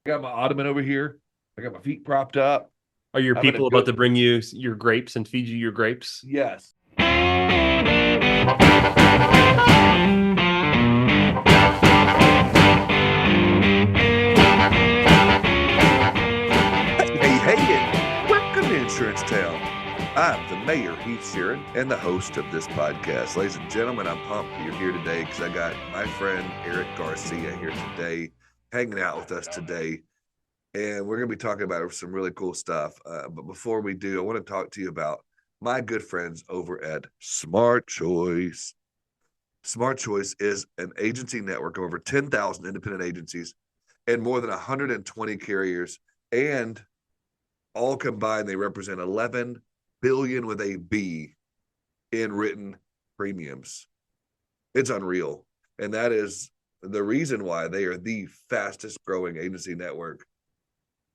got my ottoman over here. I got my feet propped up. Are your Having a people about good to bring you your grapes and feed you your grapes? yes. Hey, and welcome to Insurance Town. I'm the mayor, Heath Sheeran, and the host of this podcast. Ladies and gentlemen, I'm pumped you're here today because I got my friend Erik Garcia here today, hanging out with us today. And we're going to be talking about some really cool stuff. But before we do, I want to talk to you about my good friends over at Smart Choice. Smart Choice is an agency network of over 10,000 independent agencies and more than 120 carriers. And all combined, they represent 11 billion with a B in written premiums. It's unreal. And that is the reason why they are the fastest growing agency network.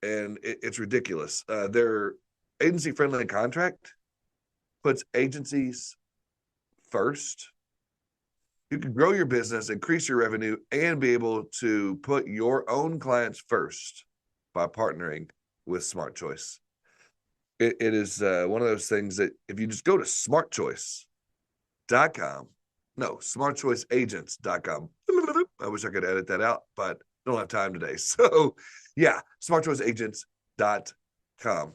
And it's ridiculous. Their agency friendly contract puts agencies first. You can grow your business, increase your revenue, and be able to put your own clients first by partnering with Smart Choice. It is one of those things that if you just go to smartchoice.com, smartchoiceagents.com. I wish I could edit that out, but I don't have time today. So yeah, smartchoiceagents.com.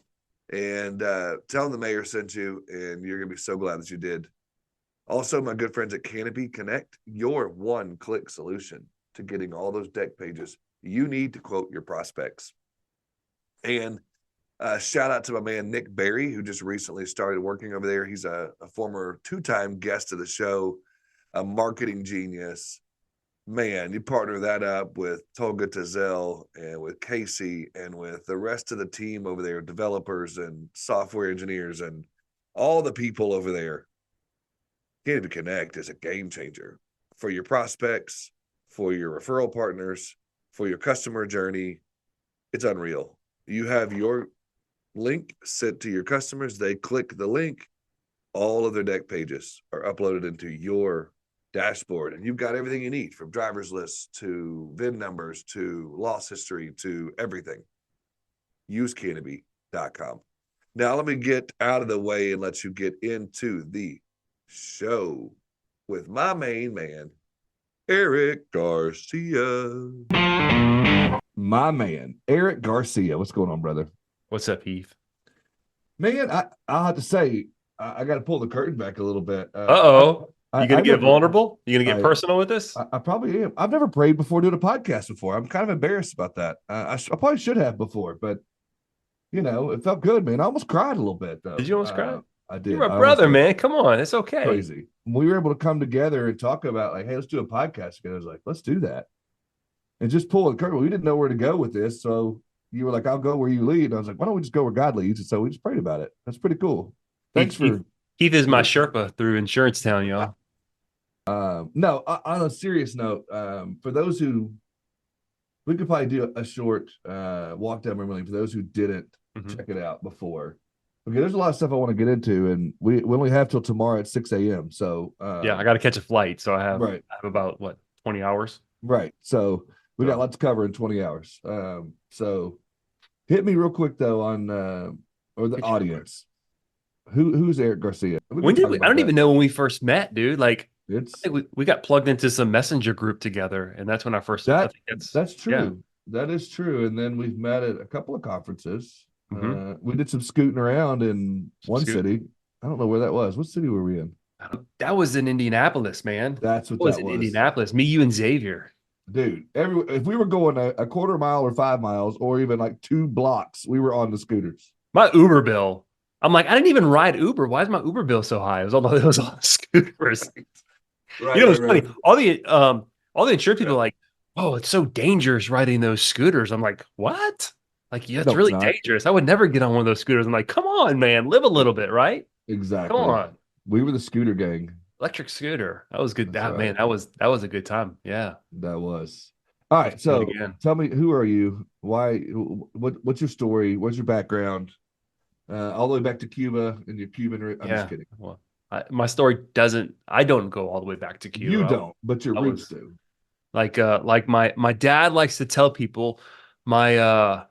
And tell them the mayor sent you, and you're going to be so glad that you did. Also, my good friends at Canopy Connect, your one-click solution to getting all those deck pages you need to quote your prospects. And shout out to my man, Nick Berry, who just recently started working over there. He's a former two-time guest of the show, a marketing genius. Man, you partner that up with Tolga Tazel and with Casey and with the rest of the team over there, developers and software engineers and all the people over there. Canopy Connect is a game changer for your prospects, for your referral partners, for your customer journey. It's unreal. You have your link sent to your customers. They click the link. All of their deck pages are uploaded into your dashboard, and you've got everything you need, from driver's lists to VIN numbers to loss history to everything. Use Canopy.com. Now, let me get out of the way and let you get into the show with my main man, Erik Garcia. My man, Erik Garcia. What's going on, brother? What's up, Heath? Man, I'll have to say, I got to pull the curtain back a little bit. Uh-oh. You going to get vulnerable? You going to get personal with this? I probably am. I've never prayed before doing a podcast before. I'm kind of embarrassed about that. I probably should have before, but, it felt good, man. I almost cried a little bit, though. Did you almost cry? I did. You're my brother, man. Come on. It's okay. Crazy. We were able to come together and talk about, like, hey, let's do a podcast together. I was like, let's do that. And just pull the curtain. We didn't know where to go with this, so you were like, I'll go where you lead. And I was like, why don't we just go where God leads? And so we just prayed about it. That's pretty cool. Thanks for Heath is my Sherpa through Insurance Town, y'all. No, on a serious note, for those who, we could probably do a short walk down memory lane for those who didn't check it out before. Okay, there's a lot of stuff I want to get into, and we only have till tomorrow at 6 a.m. So yeah, I got to catch a flight, so I have about 20 hours. Right. So we got lots to cover in 20 hours. So hit me real quick though on or the audience. Who's Erik Garcia? When did we? I don't even know when we first met, dude. Like, I think we got plugged into some messenger group together, and that's when I first. That's true. Yeah. That is true. And then we've met at a couple of conferences. We did some scooting around in one city. I don't know where that was. What city were we in? That was in Indianapolis, man. That's what that was. In Indianapolis. Me, you, and Xavier. Dude, if we were going a quarter mile or 5 miles or even like 2 blocks, we were on the scooters. My Uber bill. I'm like, I didn't even ride Uber. Why is my Uber bill so high? It was all the scooters. Right, it's funny. All the insurance people are like, oh, it's so dangerous riding those scooters. I'm like, what? Like, yeah, it's really dangerous. I would never get on one of those scooters. I'm like, come on, man, live a little bit, right? Exactly. Come on. We were the scooter gang. Electric scooter. That was good. Man, that was a good time. Yeah. That was. All right. So tell me, who are you? Why? What's your story? What's your background? All the way back to Cuba and your Cuban. I'm just kidding. Well, my story doesn't. I don't go all the way back to Cuba. You don't, but your roots do. Like my dad likes to tell people, My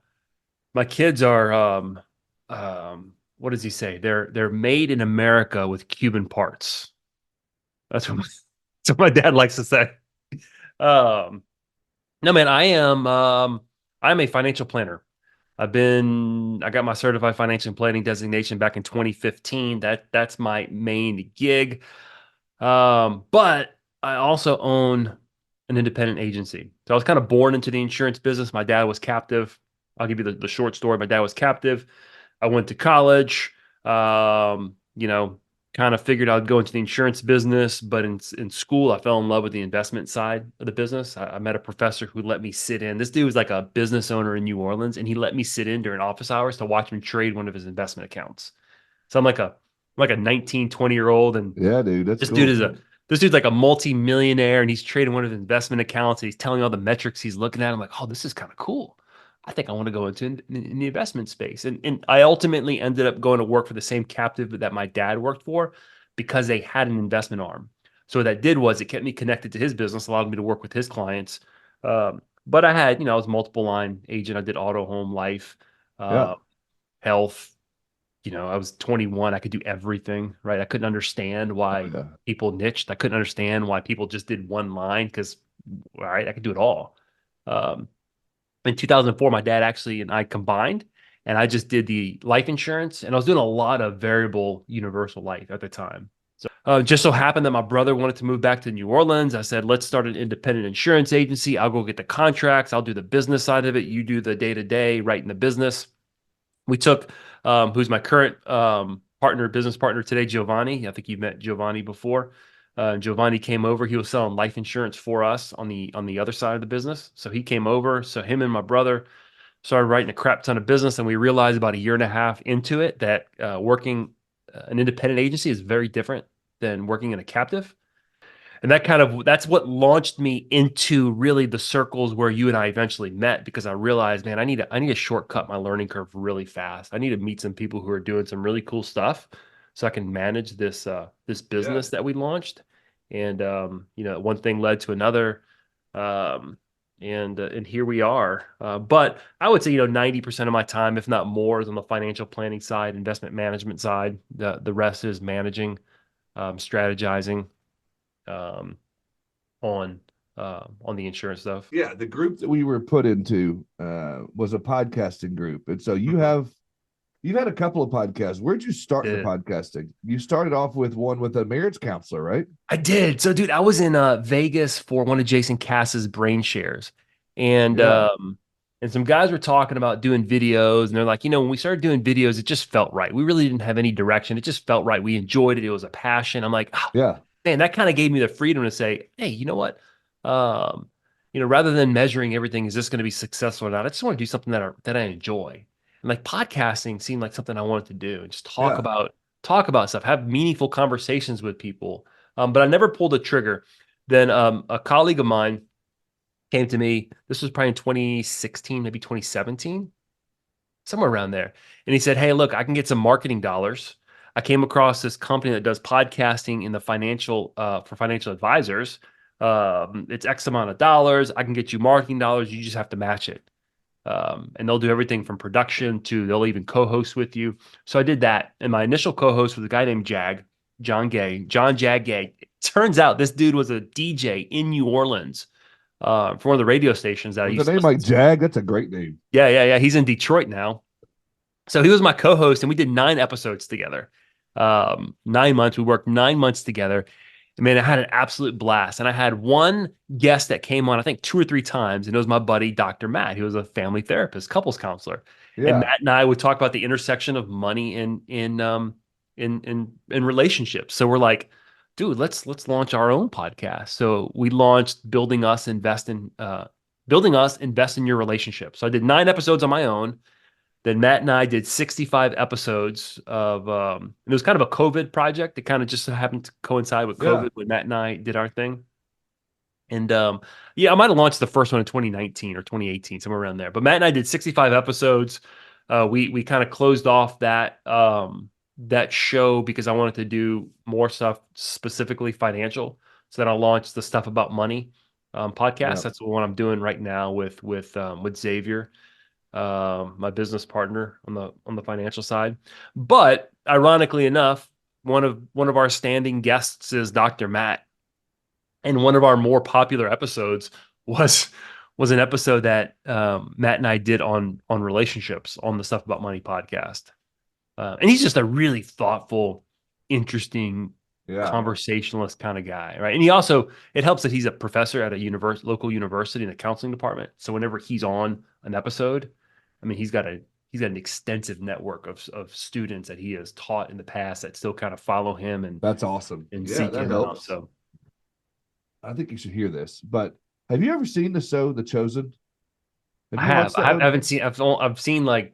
my kids are what does he say? They're made in America with Cuban parts. That's what that's what my dad likes to say. Um, no, man, I'm a financial planner. I got my certified financial planning designation back in 2015. That's my main gig. But I also own an independent agency. So I was kind of born into the insurance business. My dad was captive. I'll give you the short story. My dad was captive. I went to college. You know, kind of figured I'd go into the insurance business, but in school, I fell in love with the investment side of the business. I met a professor who let me sit in. This dude was like a business owner in New Orleans, and he let me sit in during office hours to watch him trade one of his investment accounts. So I'm like a 19, 20-year old, and Yeah, dude, that's this dude cool. is a this dude's like a multi-millionaire, and he's trading one of his investment accounts, and he's telling me all the metrics he's looking at. I'm like, oh, this is kind of cool. I think I want to go into in the investment space. And I ultimately ended up going to work for the same captive that my dad worked for because they had an investment arm. So what that did was it kept me connected to his business, allowed me to work with his clients. But I had, I was multiple line agent. I did auto, home, life, Yeah. uh, health. I was 21. I could do everything, right? I couldn't understand Oh why yeah. people niched. I couldn't understand why people just did one line because, all right, I could do it all. Um, in 2004, my dad actually and I combined, and I just did the life insurance, and I was doing a lot of variable universal life at the time. So just so happened that my brother wanted to move back to New Orleans. I said, let's start an independent insurance agency. I'll go get the contracts. I'll do the business side of it. You do the day to day, writing the business. We took who's my current business partner today, Giovanni. I think you met Giovanni before. Giovanni came over. He was selling life insurance for us on the other side of the business. So he came over. So him and my brother started writing a crap ton of business, and we realized about a year and a half into it that working an independent agency is very different than working in a captive. And that's what launched me into really the circles where you and I eventually met, because I realized, man, I need to shortcut my learning curve really fast. I need to meet some people who are doing some really cool stuff so I can manage this Yeah. business that we launched. And one thing led to another. Um, and here we are. But I would say, 90% of my time, if not more, is on the financial planning side, investment management side. The rest is managing, strategizing, um, on the insurance stuff. Yeah, the group that we were put into was a podcasting group. And so Mhm. you've had a couple of podcasts. Where'd you start in the Did. podcasting? You started off with one with a marriage counselor, right? I did. So, dude, I was in Vegas for one of Jason Cass's brain shares, and Yeah. um, and some guys were talking about doing videos, and they're like, when we started doing videos, it just felt right. We really didn't have any direction. It just felt right. We enjoyed it. It was a passion. I'm like, oh, Yeah. man, that kind of gave me the freedom to say, hey, you know what? Um, rather than measuring everything, is this going to be successful or not? I just want to do something that I enjoy. And like podcasting seemed like something I wanted to do, and just talk Yeah. about stuff, have meaningful conversations with people. But I never pulled the trigger. Then a colleague of mine came to me. This was probably in 2016, maybe 2017, somewhere around there. And he said, hey, look, I can get some marketing dollars. I came across this company that does podcasting in the for financial advisors. It's X amount of dollars. I can get you marketing dollars. You just have to match it. And they'll do everything from production to they'll even co-host with you. So I did that. And my initial co-host was a guy named John Jag Gay. It turns out this dude was a DJ in New Orleans for one of the radio stations that I With a used to name listen like to. Jag, that's a great name. Yeah, yeah, yeah. He's in Detroit now. So he was my co-host, and we did 9 episodes together. 9 months. We worked 9 months together. I mean, I had an absolute blast. And I had one guest that came on, I think 2 or 3 times, and it was my buddy, Dr. Matt. He was a family therapist, couples counselor. And Yeah. Matt and I would talk about the intersection of money in relationships. So we're like, dude, let's launch our own podcast. So we launched Building Us, Invest in Your Relationship. So I did 9 episodes on my own. Then Matt and I did 65 episodes and it was kind of a COVID project. It kind of just happened to coincide with Yeah. COVID when Matt and I did our thing. And yeah, I might have launched the first one in 2019 or 2018, somewhere around there. But Matt and I did 65 episodes. We kind of closed off that show because I wanted to do more stuff specifically financial. So then I launched the stuff about money podcast. Yeah. That's the one I'm doing right now with Xavier. my business partner on the financial side. But ironically enough, one of our standing guests is Dr. Matt, and one of our more popular episodes was was an episode that Matt and I did on relationships on the Stuff About Money podcast. And he's just a really thoughtful, interesting conversationalist kind of guy, right? And it helps that he's a professor at a local university in the counseling department. So whenever he's on an episode, I mean, he's got an extensive network of students that he has taught in the past that still kind of follow him and That's awesome. and Yeah, seek that him out. helps. So I think you should hear this. But have you ever seen the show The Chosen? I you have. watched that I one? haven't seen. I've seen like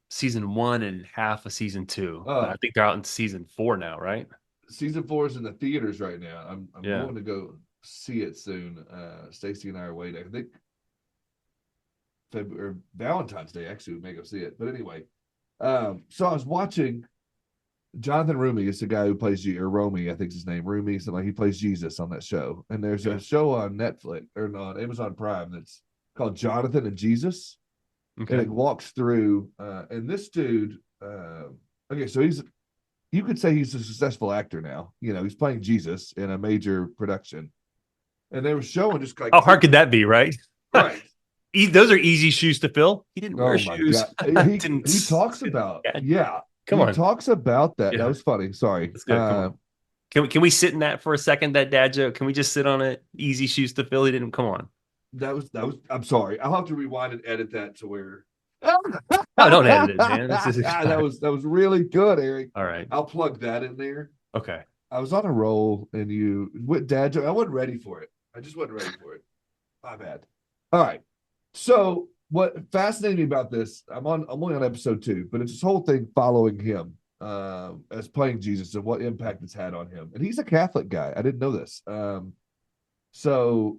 season 1 and half of season 2. But I think they're out in season 4 now, right? Season 4 is in the theaters right now. I'm Yeah. going to go see it soon. Stacy and I are waiting. I think February or Valentine's Day, actually, we may go see it. But anyway, so I was watching Jonathan Rumi is the guy who plays or Romy, I think is his name. Rumi, something like he plays Jesus on that show. And there's a show on Netflix or on Amazon Prime that's called Jonathan and Jesus. Okay. And it walks through and this dude okay, so you could say he's a successful actor now. You know, he's playing Jesus in a major production. And they were showing just like how hard could that be, right? Right. Those are easy shoes to fill. He didn't wear shoes. He talks about Come on. Talks about that. Yeah. That was funny. Sorry. That's good. Come on. Can we sit in that for a second? That dad joke. Can we just sit on it? Easy shoes to fill. He didn't. Come on. That was. I'm sorry. I'll have to rewind and edit that to where. Oh, don't edit it, man. That was really good, Eric. All right. I'll plug that in there. Okay. I was on a roll and you with dad joke. I wasn't ready for it. I just wasn't ready for it. My bad. All right. So what fascinated me about this, I'm only on episode 2, but it's this whole thing following him as playing Jesus and what impact it's had on him. And he's a Catholic guy. I didn't know this. So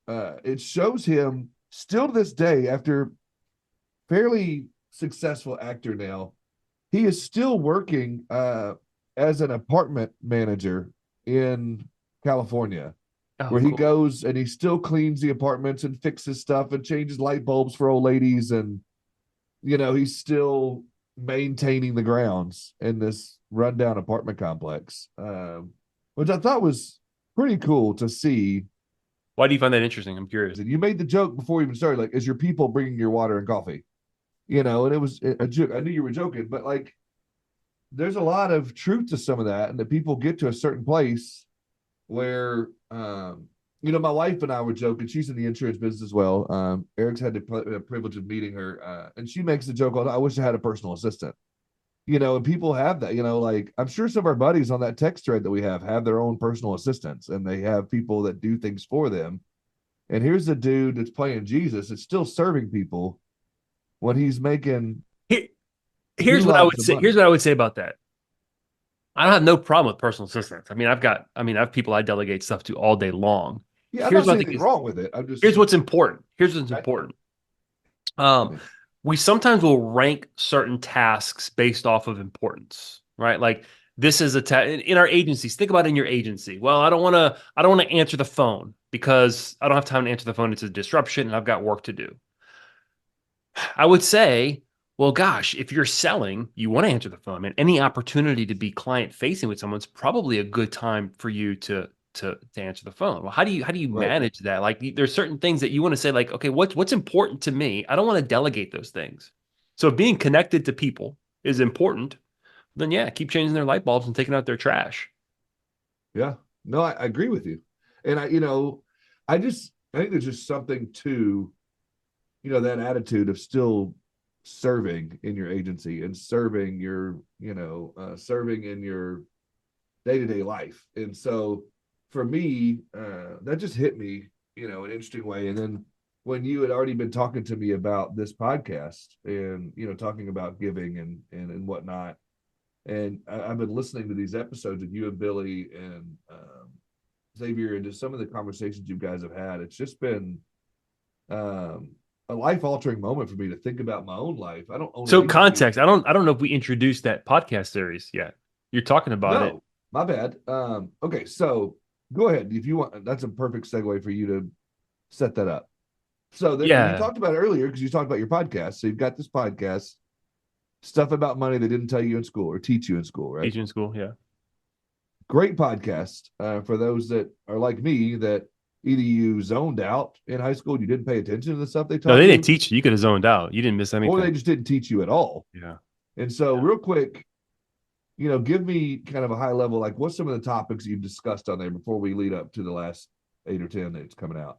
it shows him still to this day, after fairly successful actor now, he is still working as an apartment manager in California. Where he goes and he still cleans the apartments and fixes stuff and changes light bulbs for old ladies. And, you know, he's still maintaining the grounds in this rundown apartment complex, which I thought was pretty cool to see. Why do you find that interesting? I'm curious. And you made the joke before we even started, like, is your people bringing your water and coffee? You know, and it was a joke. I knew you were joking, but like, there's a lot of truth to some of that, and that people get to a certain place where you know, my wife and I were joking. She's in the insurance business as well. Eric's had the privilege of meeting her, and she makes the joke, I wish I had a personal assistant. You know, and people have that. You know, like I'm sure some of our buddies on that text thread that we have their own personal assistants, and they have people that do things for them. And here's the dude that's playing Jesus. It's still serving people when he's making. Here's what I would say. Here's what I would say about that. I don't have no problem with personal assistants. I mean, I have people I delegate stuff to all day long. Yeah, I'm not saying anything wrong with it. Here's what's important. Important. We sometimes will rank certain tasks based off of importance, right? Like this is in our agencies. Think about it in your agency. Well, I don't want to answer the phone because I don't have time to answer the phone. It's a disruption and I've got work to do. I would say, well, gosh, if you're selling, you want to answer the phone, and any opportunity to be client facing with someone's probably a good time for you to answer the phone. Well, how do you manage that? Like there's certain things that you want to say, like, okay, what's important to me? I don't want to delegate those things. So being connected to people is important. Then yeah, keep changing their light bulbs and taking out their trash. Yeah, no, I agree with you. And I think there's just something to, you know, that attitude of still serving in your agency and serving your, serving in your day-to-day life. And so for me, that just hit me, in an interesting way. And then when you had already been talking to me about this podcast and, talking about giving and whatnot, and I've been listening to these episodes of you and Billy and Xavier and just some of the conversations you guys have had. It's just been a life-altering moment for me to think about my own life. I don't own context. I don't know if we introduced that podcast series yet. You're talking about it. My bad. Okay, so go ahead if you want. That's a perfect segue for you to set that up. So then you Yeah. talked about it earlier because you talked about your podcast. So you've got this podcast, stuff about money they didn't tell you in school or teach you in school, right? Teaching school. Yeah. Great podcast for those that are like me that either you zoned out in high school, you didn't pay attention to the stuff they No, taught they didn't you, teach you. You could have zoned out. You didn't miss or they anything. just didn't teach you at all. Yeah. And so, Yeah. real quick, give me kind of a high level, like what's some of the topics you've discussed on there before we lead up to the last 8 or 10 that's coming out?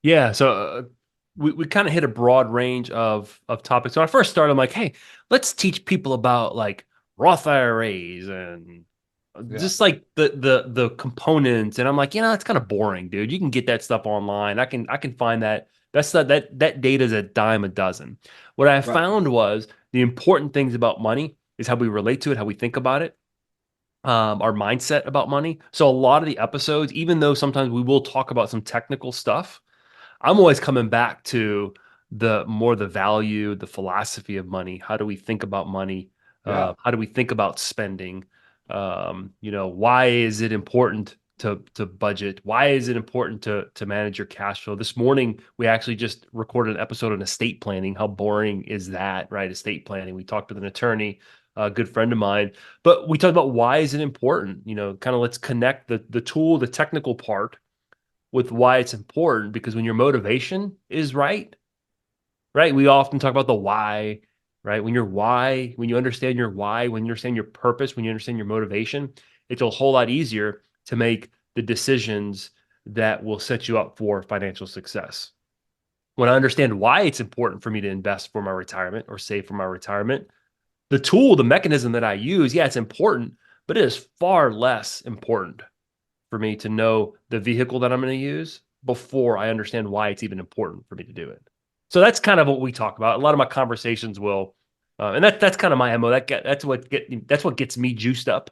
Yeah. So we kind of hit a broad range of topics. When I first started, I'm like, hey, let's teach people about like Roth IRAs and Yeah, just like the components. And I'm like, that's kind of boring, dude. You can get that stuff online. I can find that. That data is a dime a dozen. What I right. found was the important things about money is how we relate to it, how we think about it, our mindset about money. So a lot of the episodes, even though sometimes we will talk about some technical stuff, I'm always coming back to the value, the philosophy of money. How do we think about money? Yeah, How do we think about spending? Why is it important to budget? Why is it important to manage your cash flow? This morning we actually just recorded an episode on estate planning. How boring is that, right? Estate planning. We talked with an attorney, a good friend of mine, but we talked about why is it important? Kind of let's connect the tool, the technical part with why it's important, because when your motivation is right, we often talk about the why, right? When you understand your why, when you understand your purpose, when you understand your motivation, it's a whole lot easier to make the decisions that will set you up for financial success. When I understand why it's important for me to invest for my retirement or save for my retirement, the tool, the mechanism that I use, yeah, it's important, but it is far less important for me to know the vehicle that I'm going to use before I understand why it's even important for me to do it. So that's kind of what we talk about. A lot of my conversations will, and that's kind of my mo. That's what gets me juiced up,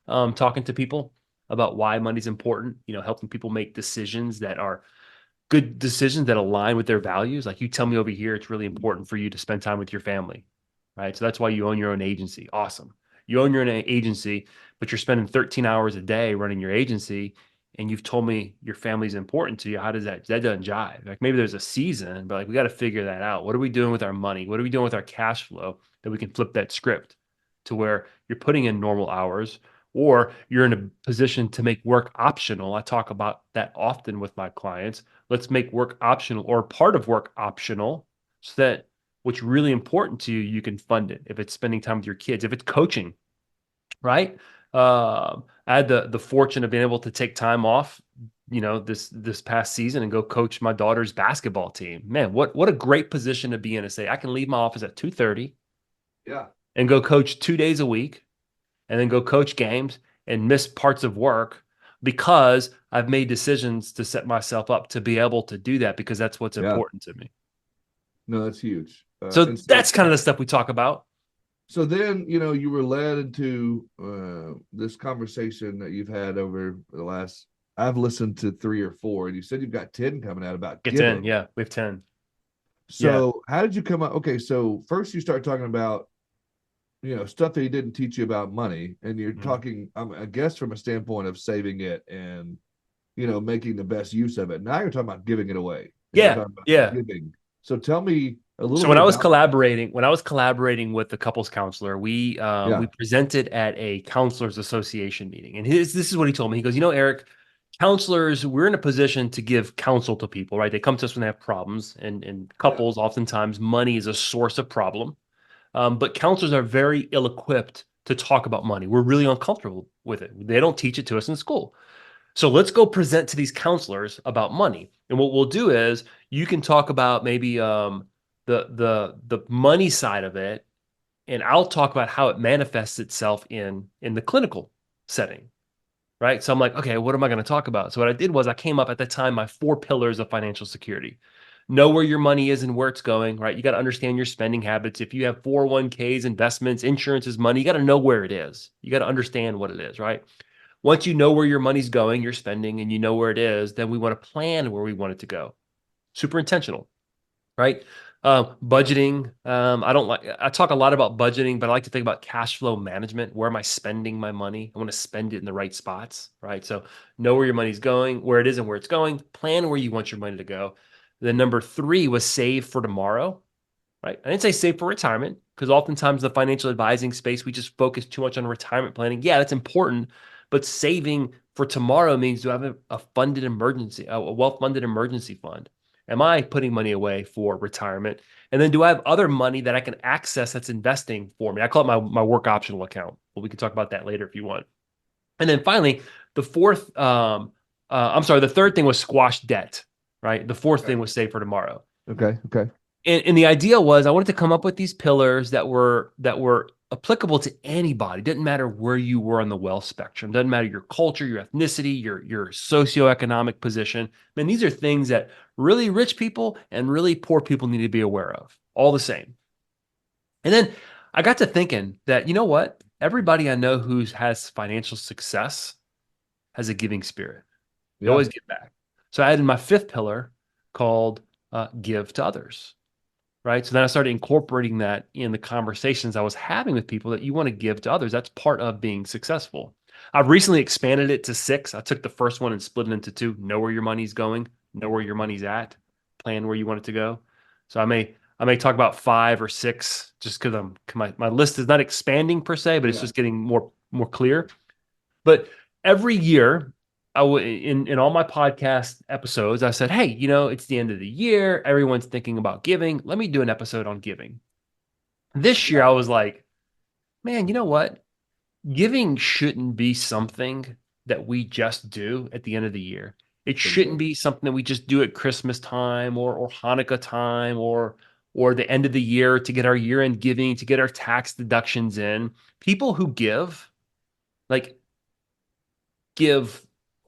talking to people about why money's important. Helping people make decisions that are good decisions that align with their values. Like you tell me over here, it's really important for you to spend time with your family, right? So that's why you own your own agency. Awesome. You own your own agency, but you're spending 13 hours a day running your agency. And you've told me your family's important to you. How does that doesn't jive? Like maybe there's a season, but like we got to figure that out. What are we doing with our money? What are we doing with our cash flow that we can flip that script to where you're putting in normal hours or you're in a position to make work optional. I talk about that often with my clients. Let's make work optional or part of work optional so that what's really important to you, you can fund it. If it's spending time with your kids, if it's coaching, right? I had the fortune of being able to take time off, this past season and go coach my daughter's basketball team. Man, what a great position to be in to say I can leave my office at 2:30 yeah, and go coach 2 days a week and then go coach games and miss parts of work because I've made decisions to set myself up to be able to do that because that's what's yeah. important to me. No, that's huge. So And so, that's kind of the stuff we talk about. so then you were led into this conversation that you've had over the last. I've listened to 3 or 4, and you said you've got 10 coming out about Get 10. giving. Yeah, we have 10. Yeah. So how did you come up? Okay, so first you start talking about stuff that he didn't teach you about money, and you're Mhm. talking, I guess, from a standpoint of saving it and making the best use of it. Now you're talking about giving it away, and you're Yeah. talking about Yeah. giving. So tell me a little So bit when about. I was collaborating with the couples counselor, we Yeah, presented at a counselors association meeting, and this is what he told me. He goes, Eric, counselors, we're in a position to give counsel to people, right? They come to us when they have problems, and yeah, couples, oftentimes money is a source of problem. But counselors are very ill-equipped to talk about money. We're really uncomfortable with it. They don't teach it to us in school. So let's go present to these counselors about money. And what we'll do is you can talk about maybe the money side of it, and I'll talk about how it manifests itself in the clinical setting. Right. So I'm like, okay, what am I going to talk about? So what I did was I came up at the time, my 4 pillars of financial security. Know where your money is and where it's going, right? You got to understand your spending habits. If you have 401ks, investments, insurance is money, you got to know where it is. You got to understand what it is, right? Once you know where your money's going, you're spending, and you know where it is, then we want to plan where we want it to go. Super intentional, right? Budgeting. I talk a lot about budgeting, but I like to think about cash flow management. Where am I spending my money? I want to spend it in the right spots, right? So know where your money's going, where it is and where it's going, plan where you want your money to go. Then number 3 was save for tomorrow, right? I didn't say save for retirement because oftentimes the financial advising space, we just focus too much on retirement planning. Yeah, that's important, but saving for tomorrow means, do I have a funded emergency, a well-funded emergency fund? Am I putting money away for retirement? And then do I have other money that I can access that's investing for me? I call it my work optional account, but we can talk about that later if you want. And then finally, the third thing was squash debt, right? The fourth thing was save for tomorrow. Okay. And the idea was I wanted to come up with these pillars that were applicable to anybody. Didn't matter where you were on the wealth spectrum. Doesn't matter your culture, your ethnicity, your socioeconomic position. Man, these are things that really rich people and really poor people need to be aware of. All the same. And then I got to thinking that, you know what? Everybody I know who has financial success has a giving spirit. They always give back. So I added my 5th pillar called give to others. Right. So then I started incorporating that in the conversations I was having with people, that you want to give to others. That's part of being successful. I've recently expanded it to 6. I took the first one and split it into 2. Know where your money's going, know where your money's at, plan where you want it to go. So I may talk about 5 or 6 just because my list is not expanding per se, but it's just getting more clear. But every year, in all my podcast episodes, I said, hey, it's the end of the year. Everyone's thinking about giving. Let me do an episode on giving. This year, I was like, man, you know what? Giving shouldn't be something that we just do at the end of the year. It shouldn't be something that we just do at Christmas time or Hanukkah time or the end of the year to get our year-end giving, to get our tax deductions in. People who give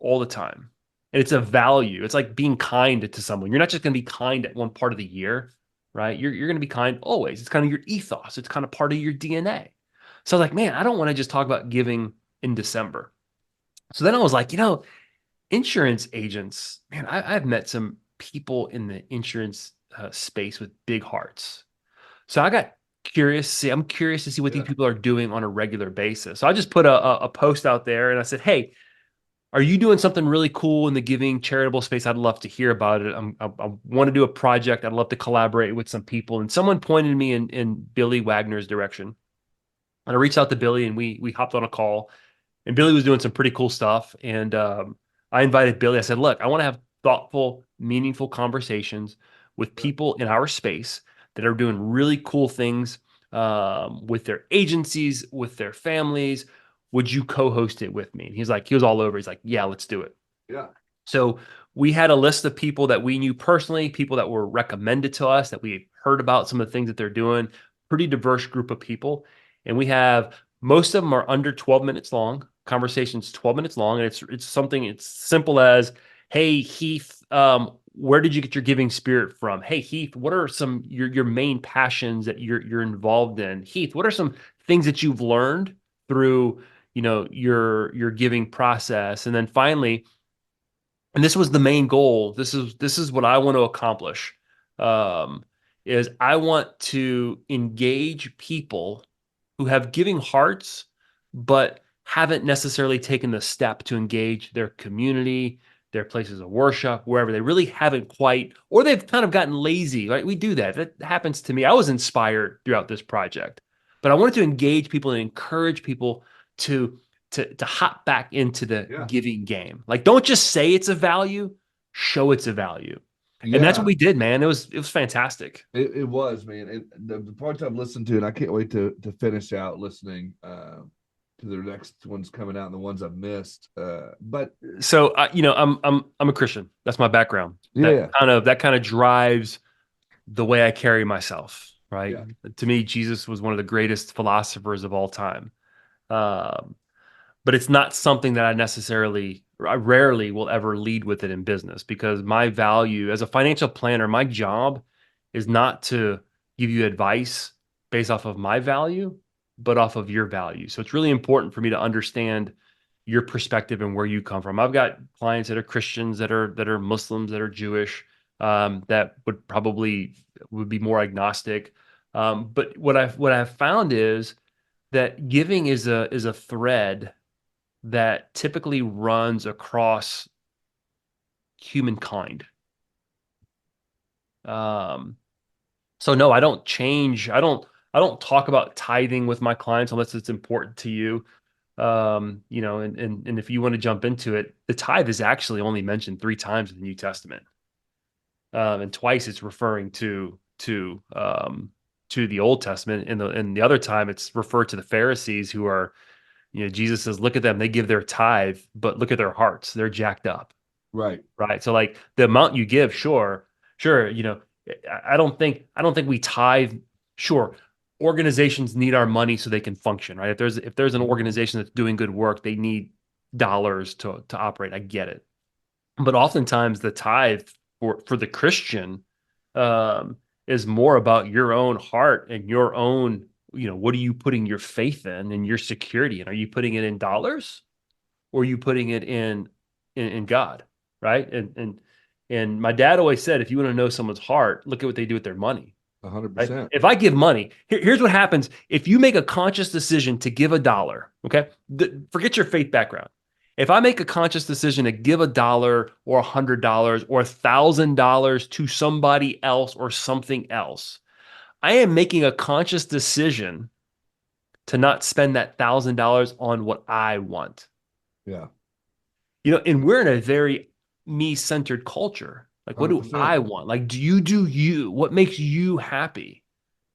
all the time. And it's a value. It's like being kind to someone. You're not just going to be kind at one part of the year, right? You're going to be kind always. It's kind of your ethos. It's kind of part of your DNA. So I was like, man, I don't want to just talk about giving in December. So then I was like, insurance agents, man, I've met some people in the insurance space with big hearts. So I got curious. I'm curious to see what these people are doing on a regular basis. So I just put a post out there and I said, hey, are you doing something really cool in the giving charitable space? I'd love to hear about it. I want to do a project. I'd love to collaborate with some people. And someone pointed me in Billy Wagner's direction. And I reached out to Billy and we hopped on a call. And Billy was doing some pretty cool stuff. And I invited Billy. I said, look, I want to have thoughtful, meaningful conversations with people in our space that are doing really cool things with their agencies, with their families. Would you co-host it with me? And he was all over. He's like, yeah, let's do it. Yeah. So we had a list of people that we knew personally, people that were recommended to us, that we heard about some of the things that they're doing, pretty diverse group of people. And we have, most of them are under 12 minutes long, conversations 12 minutes long. And it's something, it's simple as, hey, Heath, where did you get your giving spirit from? Hey, Heath, what are some your main passions that you're involved in? Heath, what are some things that you've learned through your giving process? And then finally, and this was the main goal, this is what I want to accomplish, is I want to engage people who have giving hearts but haven't necessarily taken the step to engage their community, their places of worship, wherever. They really haven't quite, or they've kind of gotten lazy, right? We do that happens to me. I was inspired throughout this project, but I wanted to engage people and encourage people to hop back into the giving game. Like, don't just say it's a value, show it's a value. And that's what we did, man. It was fantastic. It was, man. The parts I've listened to, and I can't wait to finish out listening to the next ones coming out and the ones I've missed. But so I'm a Christian. That's my background. That kind of drives the way I carry myself, right? To me, Jesus was one of the greatest philosophers of all time. But it's not something that I rarely will ever lead with it in business, because my value as a financial planner, my job is not to give you advice based off of my value, but off of your value. So it's really important for me to understand your perspective and where you come from. I've got clients that are Christians, that are Muslims, that are Jewish, that would be more agnostic. But what I've found is that giving is a thread that typically runs across humankind. So no, I don't change. I don't talk about tithing with my clients unless it's important to you. And if you want to jump into it, the tithe is actually only mentioned 3 times in the New Testament. And twice it's referring to the Old Testament, and the other time it's referred to the Pharisees who are, Jesus says, look at them, they give their tithe, but look at their hearts, they're jacked up, Right. right? So like the amount you give, sure, I don't think we tithe. Sure, organizations need our money so they can function, right? If there's an organization that's doing good work, they need dollars to operate. I get it, but oftentimes the tithe for the Christian is more about your own heart and your own, what are you putting your faith in and your security in? Are you putting it in dollars, or are you putting it in God, right? And my dad always said, if you want to know someone's heart, look at what they do with their money. Right? 100%. If I give money, here's what happens. If you make a conscious decision to give $1, okay, forget your faith background. If I make a conscious decision to give $1 or $100 or $1,000 to somebody else or something else, I am making a conscious decision to not spend that $1,000 on what I want. Yeah. And we're in a very me-centered culture. Like, what do 100%. I want? Like, do you? What makes you happy?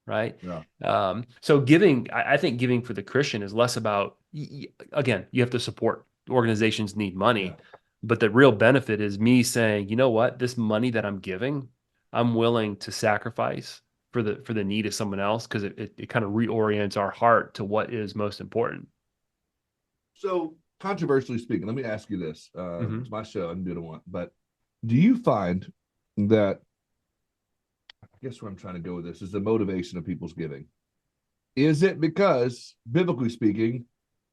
Right. Yeah. So giving, I think giving for the Christian is less about, again, you have to support organizations need money, Yeah. but the real benefit is me saying, you know what, this money that I'm giving, I'm willing to sacrifice for the need of someone else, because it kind of reorients our heart to what is most important. So controversially speaking, let me ask you this. Mhm. It's my show. I can do what I want. But do you find that, I guess where I'm trying to go with this is the motivation of people's giving? Is it because, biblically speaking,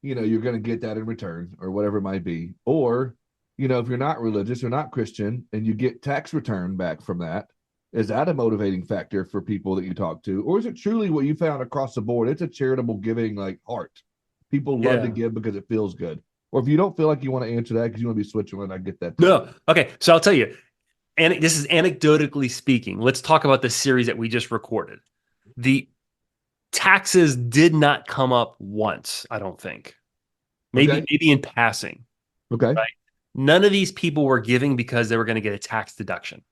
you're going to get that in return or whatever it might be? Or, if you're not religious or not Christian and you get tax return back from that, is that a motivating factor for people that you talk to? Or is it truly what you found across the board? It's a charitable giving like heart. People love to Yeah. give because it feels good. Or if you don't feel like you want to answer that because you want to be Switzerland, I get that. No. Okay. So I'll tell you, and this is anecdotally speaking. Let's talk about the series that we just recorded. The taxes did not come up once, I don't think. Maybe Okay. maybe in passing. Okay. Right. None of these people were giving because they were going to get a tax deduction.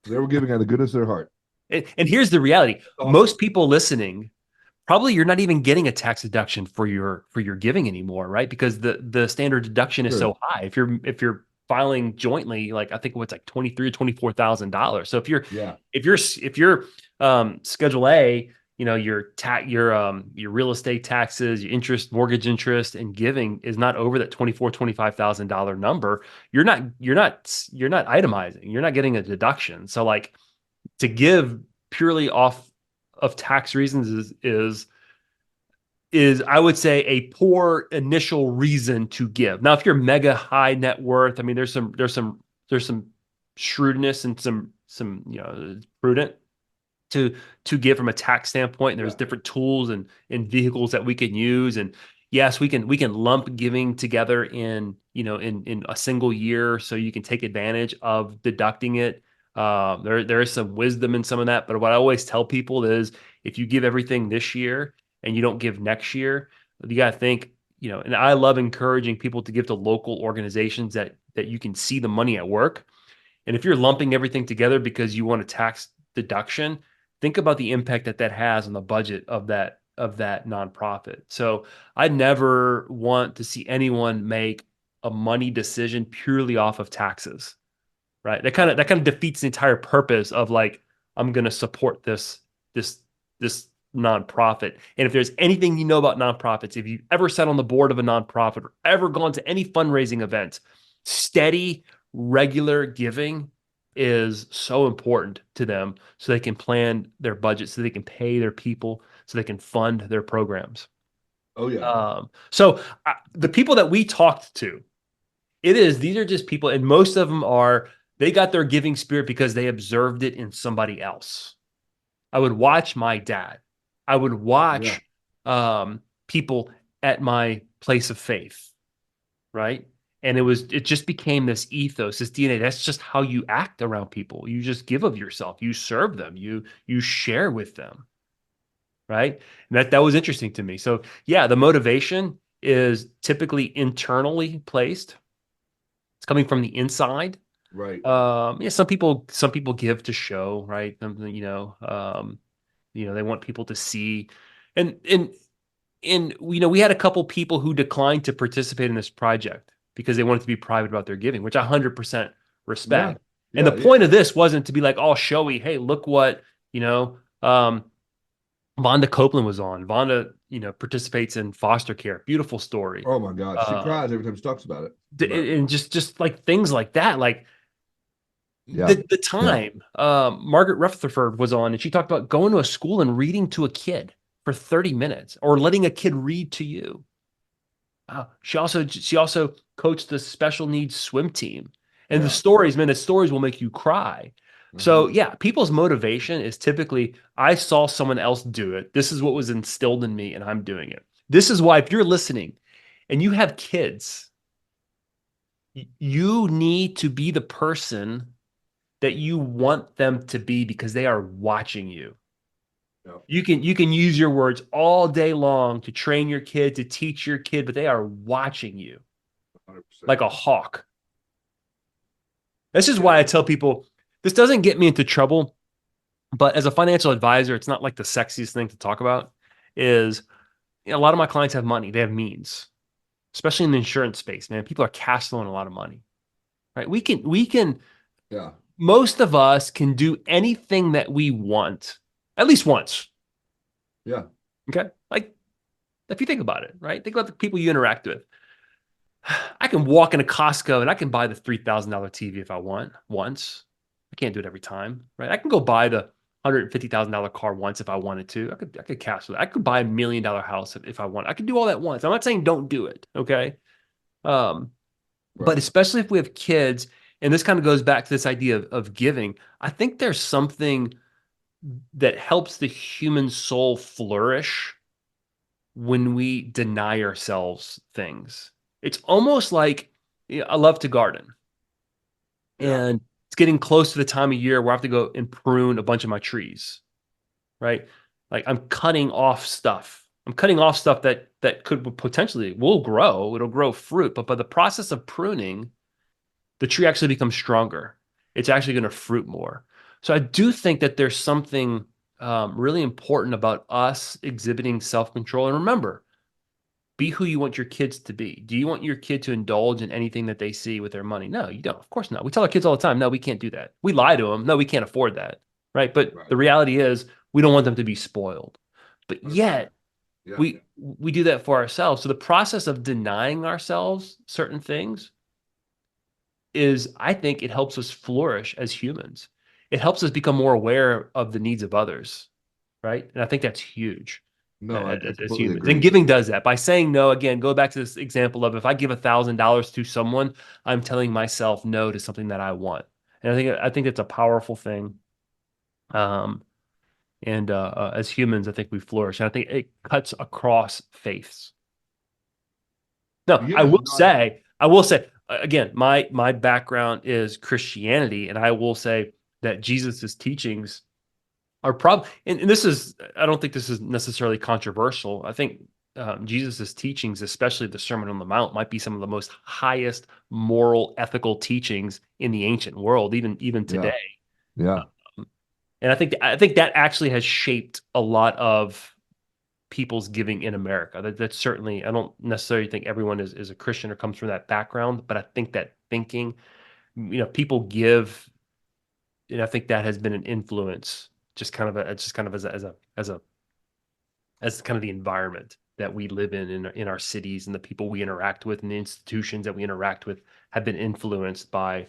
They were giving out of the goodness of their heart. And here's the reality. Awesome. Most people listening, probably you're not even getting a tax deduction for your giving anymore, right? Because the standard deduction is so high. If you're filing jointly, like I think what's like $23,000 or $24,000. So if you're Schedule A, your real estate taxes, your interest, mortgage interest, and giving is not over that $24,000-$25,000 number. You're not itemizing. You're not getting a deduction. So like, to give purely off of tax reasons is I would say a poor initial reason to give. Now, if you're mega high net worth, I mean, there's some shrewdness and some prudent to give from a tax standpoint. And there's different tools and vehicles that we can use. And yes, we can lump giving together in a single year, so you can take advantage of deducting it. There is some wisdom in some of that, but what I always tell people is, if you give everything this year and you don't give next year, you got to think, and I love encouraging people to give to local organizations that you can see the money at work. And if you're lumping everything together because you want a tax deduction, think about the impact that has on the budget of that nonprofit. So I never want to see anyone make a money decision purely off of taxes, right? That kind of defeats the entire purpose of, like, I'm going to support this nonprofit. And if there's anything you know about nonprofits, if you've ever sat on the board of a nonprofit or ever gone to any fundraising event, steady, regular giving is so important to them, so they can plan their budget, so they can pay their people, so they can fund their programs. Oh yeah. So the people that we talked to, these are just people, and most of them they got their giving spirit because they observed it in somebody else. I would watch my dad. I would watch people at my place of faith, right? And it just became this ethos, this DNA. That's just how you act around people. You just give of yourself. You serve them. You share with them. Right. And that was interesting to me. So yeah, the motivation is typically internally placed. It's coming from the inside. Right. Yeah, some people give to show, right? They want people to see, and we had a couple people who declined to participate in this project because they wanted to be private about their giving, which I 100% Yeah. respect. And Yeah. the point of this wasn't to be like all showy. Hey, look what Vonda Copeland was on. Vonda, participates in foster care. Beautiful story. Oh my gosh, she Uh, cries every time she talks about it. But and just like things like that, like yeah, the time Margaret Rutherford was on, and she talked about going to a school and reading to a kid for 30 minutes or letting a kid read to you. She also coached the special needs swim team. And yeah. the stories will make you cry. So yeah, people's motivation is typically, I saw someone else do it. This is what was instilled in me, and I'm doing it. This is why, if you're listening and you have kids, you need to be the person that you want them to be because they are watching you. Yeah. You can use your words all day long to train your kid, to teach your kid, but they are watching you 100%. like a hawk. This is why I tell people, this doesn't get me into trouble, but as a financial advisor, it's not like the sexiest thing to talk about. Is a lot of my clients have money, they have means, especially in the insurance space. Man, people are cash flowing a lot of money, right? We can. Yeah. Most of us can do anything that we want at least once. Yeah. Okay, like if you think about it, right? Think about the people you interact with. I can walk into Costco and I can buy the $3,000 TV if I want once. I can't do it every time, right? I can go buy the $150,000 car once if I wanted to. I could cash it. I could buy $1 million house if I want. I could do all that once. I'm not saying don't do it, okay? But Right. especially if we have kids, and this kind of goes back to this idea of giving. I think there's something that helps the human soul flourish when we deny ourselves things. It's almost like, I love to garden, Yeah. and it's getting close to the time of year where I have to go and prune a bunch of my trees, right? Like I'm cutting off stuff. I'm cutting off stuff that could potentially will grow. It'll grow fruit, but by the process of pruning, the tree actually becomes stronger. It's actually going to fruit more. So I do think that there's something really important about us exhibiting self-control. And remember, be who you want your kids to be. Do you want your kid to indulge in anything that they see with their money? No, you don't. Of course not. We tell our kids all the time, no, we can't do that. We lie to them. No, we can't afford that. Right. But Right. the reality is we don't want them to be spoiled. But 100%. yet Yeah. we do that for ourselves. So the process of denying ourselves certain things is, I think it helps us flourish as humans. It helps us become more aware of the needs of others. Right. And I think that's huge. No, I As completely humans. agree. And giving does that by saying no. Again, go back to this example of, if I give $1,000 to someone, I'm telling myself no to something that I want. And I think it's a powerful thing. And as humans, I think we flourish. And I think it cuts across faiths. No, Yeah. I will say again, my background is Christianity, and I will say that Jesus's teachings are probably, and this is, I don't think this is necessarily controversial. I think Jesus's teachings, especially the Sermon on the Mount, might be some of the most highest moral, ethical teachings in the ancient world, even today. Yeah. And I think that actually has shaped a lot of people's giving in America. That's certainly, I don't necessarily think everyone is a Christian or comes from that background, but I think that thinking, people give, and I think that has been an influence, just kind of as kind of the environment that we live in our cities, and the people we interact with and the institutions that we interact with have been influenced by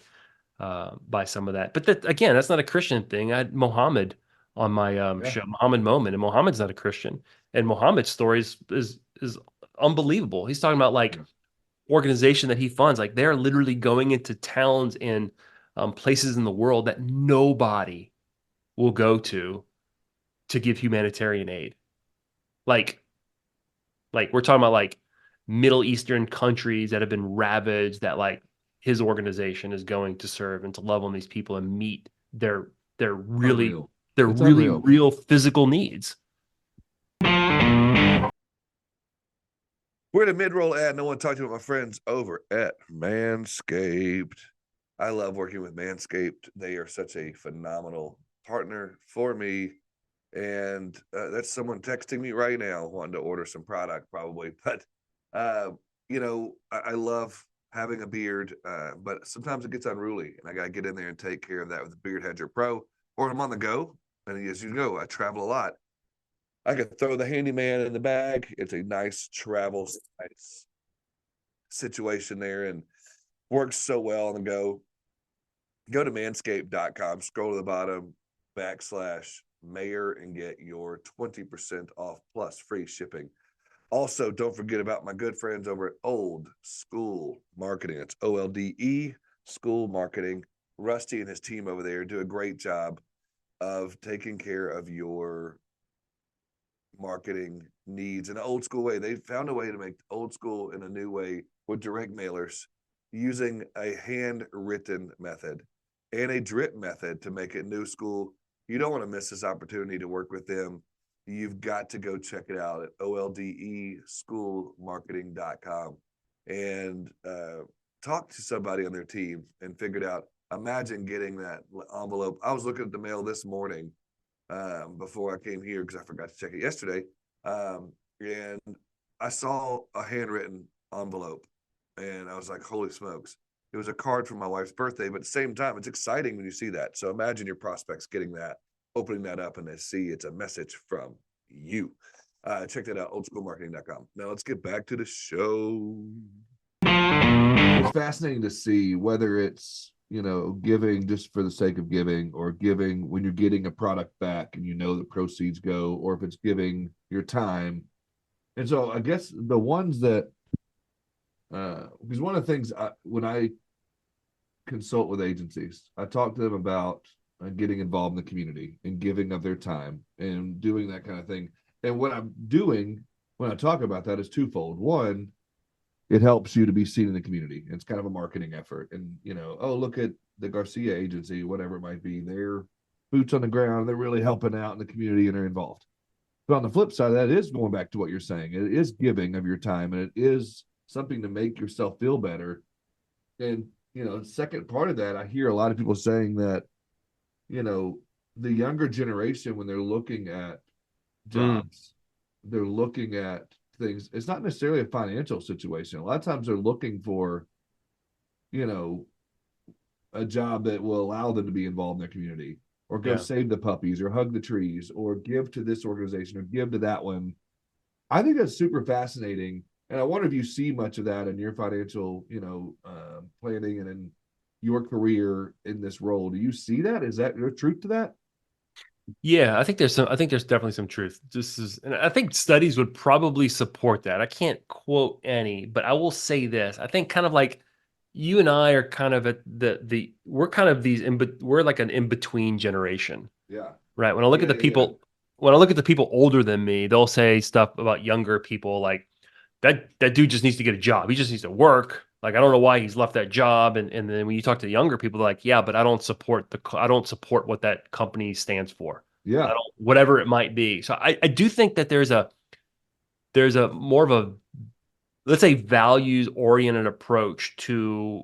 some of that. But that, again, that's not a Christian thing. I had Mohammed on my show, Mohammed Moment, and Mohammed's not a Christian. And Mohammed's story is unbelievable. He's talking about like organization that he funds, like they're literally going into towns and places in the world that nobody will go to give humanitarian aid. Like we're talking about like Middle Eastern countries that have been ravaged that like his organization is going to serve and to love on these people and meet their really Unreal. their It's really unreal. real physical needs. We're in a mid-roll ad, and I want to talk to my friends over at Manscaped. I love working with Manscaped. They are such a phenomenal partner for me. And that's someone texting me right now wanting to order some product probably. But, I love having a beard, but sometimes it gets unruly, and I got to get in there and take care of that with the Beard Hedger Pro, or I'm on the go. And as you know, I travel a lot. I could throw the handyman in the bag. It's a nice travel size situation there and works so well on the go. Go to manscaped.com, scroll to the bottom, /mayor, and get your 20% off plus free shipping. Also, don't forget about my good friends over at Old School Marketing. It's OLDE School Marketing. Rusty and his team over there do a great job of taking care of your marketing needs in an old school way. They found a way to make old school in a new way with direct mailers using a handwritten method and a drip method to make it new school. You don't want to miss this opportunity to work with them. You've got to go check it out at oldeschoolmarketing.com and talk to somebody on their team and figure it out. Imagine getting that envelope. I was looking at the mail this morning before I came here because I forgot to check it yesterday. And I saw a handwritten envelope and I was like, holy smokes. It was a card for my wife's birthday, but at the same time, it's exciting when you see that. So imagine your prospects getting that, opening that up, and they see it's a message from you. Check that out, oldschoolmarketing.com. Now let's get back to the show. It's fascinating to see whether it's, giving just for the sake of giving, or giving when you're getting a product back and the proceeds go, or if it's giving your time. And so I guess the ones that, because one of the things when I consult with agencies, I talk to them about getting involved in the community and giving of their time and doing that kind of thing. And what I'm doing when I talk about that is twofold. One, it helps you to be seen in the community. It's kind of a marketing effort. And, oh, look at the Garcia agency, whatever it might be. They're boots on the ground. They're really helping out in the community and are involved. But on the flip side of that, it is going back to what you're saying. It is giving of your time, and it is something to make yourself feel better. And, the second part of that, I hear a lot of people saying that, the younger generation, when they're looking at jobs, they're looking at things. It's not necessarily a financial situation. A lot of times they're looking for, a job that will allow them to be involved in their community, or go save the puppies, or hug the trees, or give to this organization, or give to that one. I think that's super fascinating. And I wonder if you see much of that in your financial, planning and in your career in this role. Do you see that? Is that your truth to that? Yeah, I think there's definitely some truth. And I think studies would probably support that. I can't quote any, but I will say this. I think kind of like you and I are kind of at we're kind of we're like an in-between generation. Yeah. Right. When I look at the people, when I look at the people older than me, they'll say stuff about younger people like that dude just needs to get a job. He just needs to work. Like, I don't know why he's left that job. And then when you talk to the younger people, they're like, yeah, but I don't support what that company stands for. Yeah. I don't, whatever it might be. So I do think that there's a more of a, let's say, values oriented approach to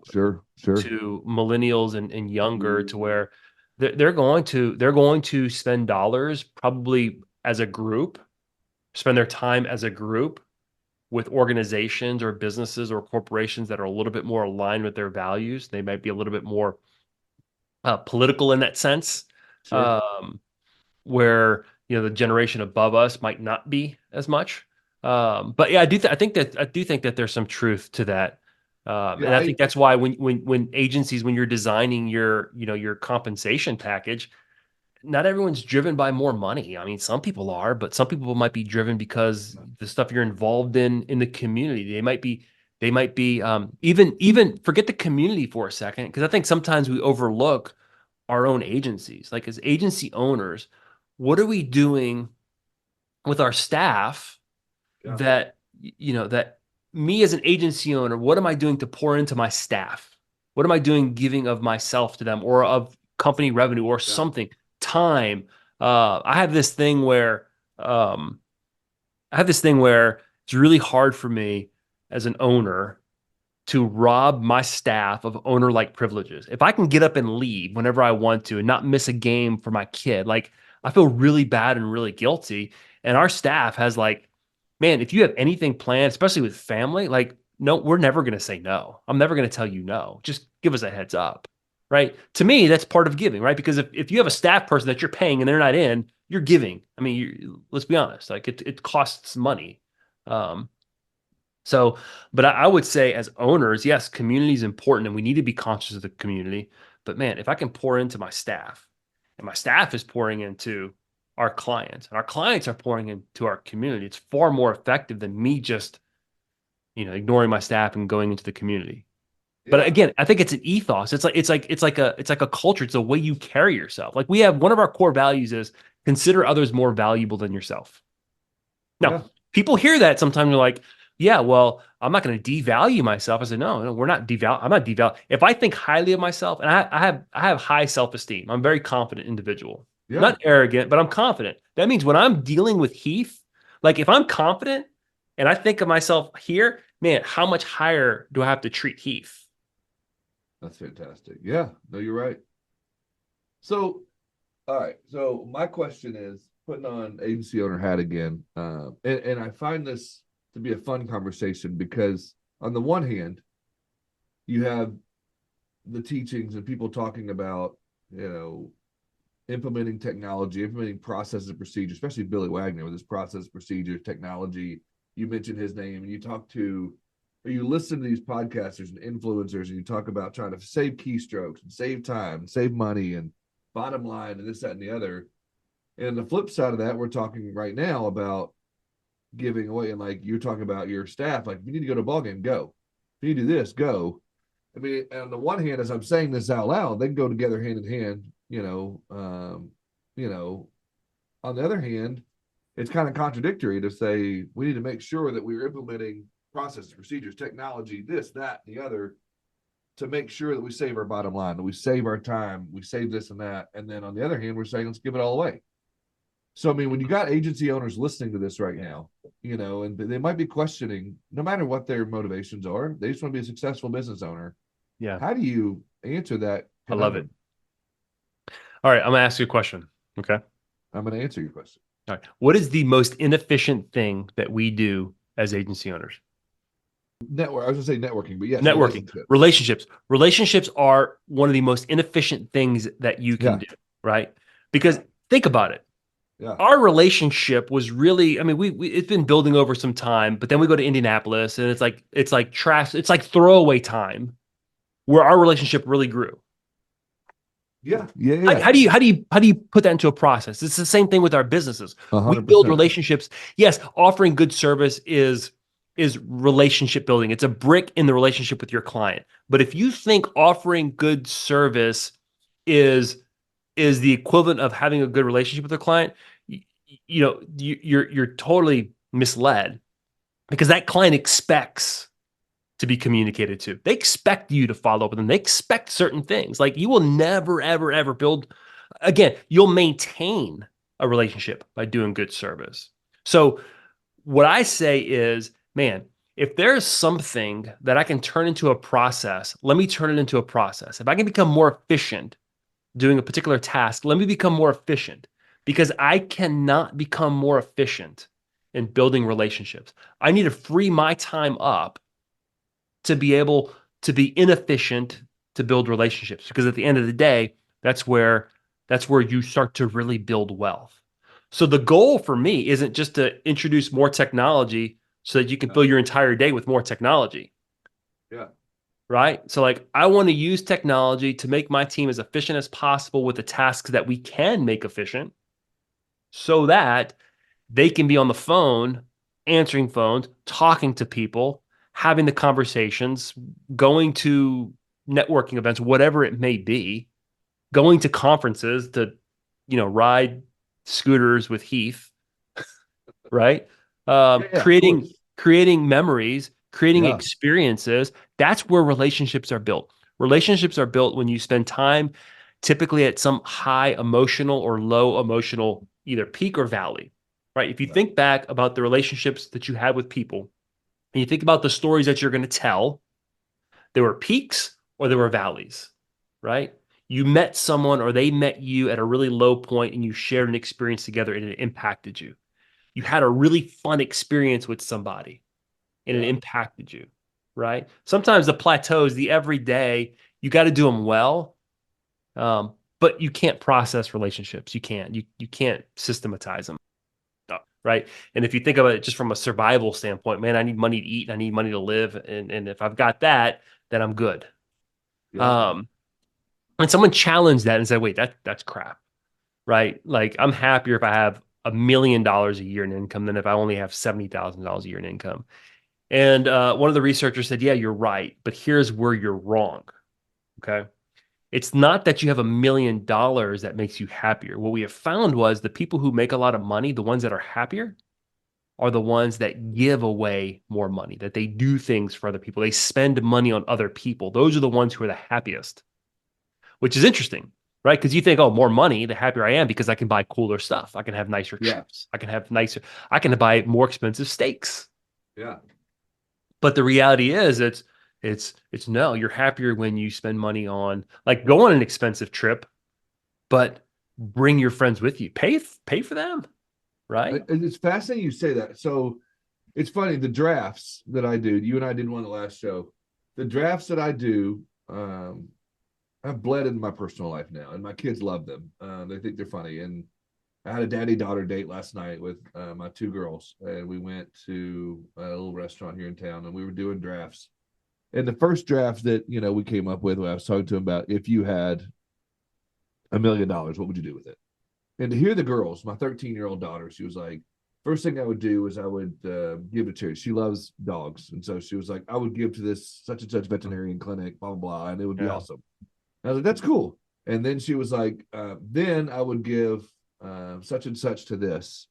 millennials and younger, to where they're going to spend dollars probably as a group, spend their time as a group with organizations or businesses or corporations that are a little bit more aligned with their values. They might be a little bit more political in that sense, where the generation above us might not be as much. But yeah, I do think that there's some truth to that. And I think that's why when agencies, when you're designing your compensation package, not everyone's driven by more money. I mean, some people are, but some people might be driven because the stuff you're involved in the community. They might be even forget the community for a second, because I think sometimes we overlook our own agencies. Like, as agency owners, what are we doing with our staff that me as an agency owner, what am I doing to pour into my staff? What am I doing giving of myself to them or of company revenue or something? Time. I have this thing where it's really hard for me as an owner to rob my staff of owner-like privileges. If I can get up and leave whenever I want to and not miss a game for my kid, like I feel really bad and really guilty. And our staff has like, man, if you have anything planned, especially with family, like, no, we're never going to say no. I'm never going to tell you no. Just give us a heads up, right? To me, that's part of giving, right? Because if you have a staff person that you're paying and they're not in, you're giving. I mean, let's be honest, like it costs money. But I would say as owners, yes, community is important and we need to be conscious of the community. But man, if I can pour into my staff and my staff is pouring into our clients and our clients are pouring into our community, it's far more effective than me just, ignoring my staff and going into the community. But again, I think it's an ethos. It's like a culture. It's a way you carry yourself. Like we have one of our core values is consider others more valuable than yourself. Now, people hear that sometimes they're like, yeah, well, I'm not going to devalue myself. I said, no, we're not devalue. I'm not devalue. If I think highly of myself, and I have high self-esteem, I'm a very confident individual. Yeah. Not arrogant, but I'm confident. That means when I'm dealing with Heath, like if I'm confident and I think of myself here, man, how much higher do I have to treat Heath? That's fantastic. Yeah, no, you're right. So, all right. So my question is putting on agency owner hat again. And I find this to be a fun conversation because on the one hand, you have the teachings and people talking about, implementing technology, implementing processes and procedures, especially Billy Wagner with his process, procedure, technology. You mentioned his name and you listen to these podcasters and influencers and you talk about trying to save keystrokes and save time and save money and bottom line and this, that, and the other. And the flip side of that, we're talking right now about giving away, and like you're talking about your staff, like if you need to go to a ball game, go. If you need to do this, go. I mean, on the one hand, as I'm saying this out loud, they can go together hand in hand, on the other hand, it's kind of contradictory to say we need to make sure that we're implementing processes, procedures, technology, this, that, and the other to make sure that we save our bottom line, that we save our time, we save this and that. And then on the other hand, we're saying, let's give it all away. So, I mean, when you got agency owners listening to this right now, and they might be questioning, no matter what their motivations are, they just want to be a successful business owner. Yeah. How do you answer that? I love it. All right. I'm going to ask you a question. Okay. I'm going to answer your question. All right. What is the most inefficient thing that we do as agency owners? Network. I was going to say networking, but yes. Networking. Relationships are one of the most inefficient things that you can do, right? Because think about it. Yeah. Our relationship was really, I mean, we it's been building over some time, but then we go to Indianapolis and it's like trash, it's like throwaway time where our relationship really grew. Yeah. How do you put that into a process? It's the same thing with our businesses. 100%. We build relationships. Yes, offering good service is relationship building. It's a brick in the relationship with your client. But if you think offering good service is the equivalent of having a good relationship with a client, you're totally misled because that client expects to be communicated to. They expect you to follow up with them. They expect certain things. Like you will never, ever, ever build, again, you'll maintain a relationship by doing good service. So what I say is, man, if there's something that I can turn into a process, let me turn it into a process. If I can become more efficient doing a particular task, let me become more efficient because I cannot become more efficient in building relationships. I need to free my time up to be able to be inefficient to build relationships because at the end of the day, that's where you start to really build wealth. So the goal for me isn't just to introduce more technology so that you can fill your entire day with more technology. Yeah. Right? So like I want to use technology to make my team as efficient as possible with the tasks that we can make efficient so that they can be on the phone, answering phones, talking to people, having the conversations, going to networking events, whatever it may be, going to conferences to, ride scooters with Heath, right? Creating memories, creating Yeah. experiences. That's where relationships are built. Relationships are built when you spend time typically at some high emotional or low emotional, either peak or valley, right? If you think back about the relationships that you had with people and you think about the stories that you're going to tell, there were peaks or there were valleys, right? You met someone or they met you at a really low point and you shared an experience together and it impacted you. You had a really fun experience with somebody and it impacted you, right? Sometimes the plateaus, the everyday, you got to do them well, but you can't process relationships. You can't. You can't systematize them, right? And if you think about it just from a survival standpoint, man, I need money to eat, and I need money to live, and if I've got that, then I'm good. Yeah. And someone challenged that and said, "Wait, that's crap." Right? Like I'm happier if I have $1 million a year in income than if I only have $70,000 a year in income. And one of the researchers said, yeah, you're right, but here's where you're wrong. Okay. It's not that you have $1 million that makes you happier. What we have found was the people who make a lot of money, the ones that are happier, are the ones that give away more money, that they do things for other people. They spend money on other people. Those are the ones who are the happiest, which is interesting, right? Because you think, oh, more money, the happier I am because I can buy cooler stuff. I can have nicer trips. I can buy more expensive steaks. Yeah. But the reality is it's no, you're happier when you spend money on like go on an expensive trip, but bring your friends with you. Pay for them, right? It's fascinating you say that. So it's funny, the drafts that I do, you and I did one the last show. The drafts that I do, I've bled into my personal life now, and my kids love them. They think they're funny. And I had a daddy-daughter date last night with my two girls, and we went to a little restaurant here in town, and we were doing drafts. And the first draft that we came up with, when I was talking to them about, if you had $1 million, what would you do with it? And to hear the girls, my 13-year-old daughter, she was like, first thing I would do is I would give to charity. She loves dogs, and so she was like, I would give to this such and such veterinarian clinic, blah blah blah, and it would be awesome. I was like, that's cool. And then she was like, then I would give such and such to this.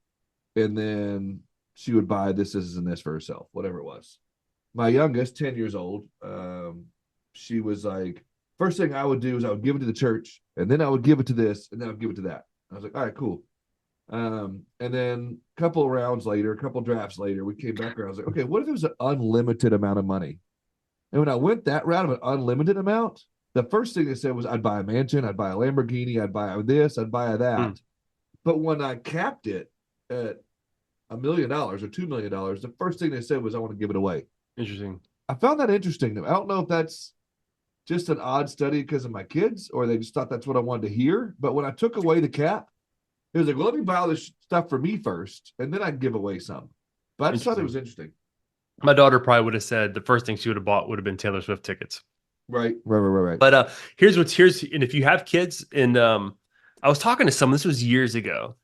And then she would buy this and this for herself, whatever it was. My youngest, 10 years old, she was like, first thing I would do is I would give it to the church, and then I would give it to this, and then I would give it to that. I was like, all right, cool. And then a couple of rounds later, a couple of drafts later, we came back around. I was like, okay, what if it was an unlimited amount of money? And when I went that route of an unlimited amount, the first thing they said was I'd buy a mansion, I'd buy a Lamborghini, I'd buy this, I'd buy that. But when I capped it at $1 million or $2 million, the first thing they said was I want to give it away. Interesting. I found that interesting. I don't know if that's just an odd study because of my kids, or they just thought that's what I wanted to hear. But when I took away the cap, it was like, well, let me buy all this stuff for me first, and then I can give away some. But I just thought it was interesting. My daughter probably would have said the first thing she would have bought would have been Taylor Swift tickets. Right. But here's and if you have kids, and I was talking to someone, this was years ago,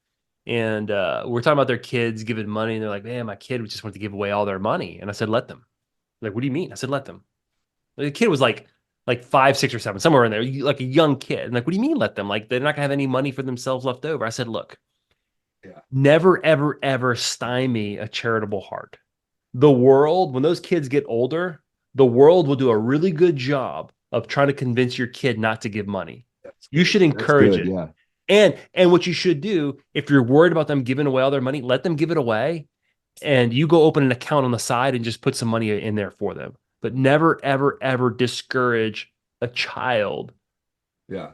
and we're talking about their kids giving money, and they're like, man, my kid would just want to give away all their money. And I said, let them. Like, what do you mean? I said, let them. The kid was like 5, 6, or 7, somewhere in there, like a young kid. And like, what do you mean let them? Like, they're not gonna have any money for themselves left over. I said, look, never, ever, ever stymie a charitable heart. The world, when those kids get older, the world will do a really good job of trying to convince your kid not to give money. You should encourage it. Yeah. And what you should do, if you're worried about them giving away all their money, let them give it away, and you go open an account on the side and just put some money in there for them. But never, ever, ever discourage a child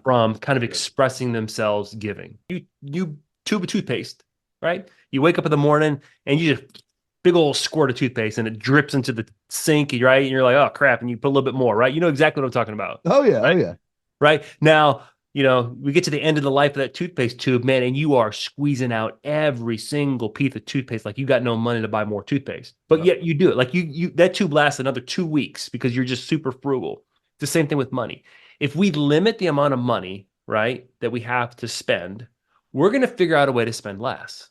from kind of expressing themselves giving. You tube of toothpaste, right? You wake up in the morning and you just big old squirt of toothpaste and it drips into the sink, right? And you're like, oh crap, and you put a little bit more, right? You know exactly what I'm talking about. Oh yeah, right? Oh yeah. Right now, we get to the end of the life of that toothpaste tube, man, and you are squeezing out every single piece of toothpaste like you got no money to buy more toothpaste. But yet you do it. Like you that tube lasts another 2 weeks because you're just super frugal. It's the same thing with money. If we limit the amount of money, right, that we have to spend, we're going to figure out a way to spend less.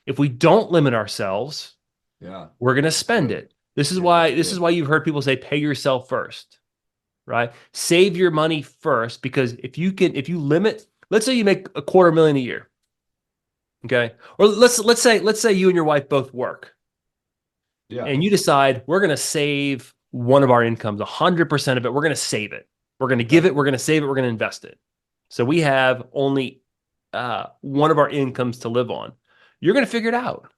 If we don't limit ourselves, we're going to spend it. This is why you've heard people say pay yourself first. Right? Save your money first, because if you limit, let's say you make $250,000 a year. Okay. Or let's say you and your wife both work. Yeah. and you decide we're going to save one of our incomes, 100% of it. We're going to save it. We're going to give it. We're going to save it. We're going to invest it. So we have only one of our incomes to live on. You're going to figure it out.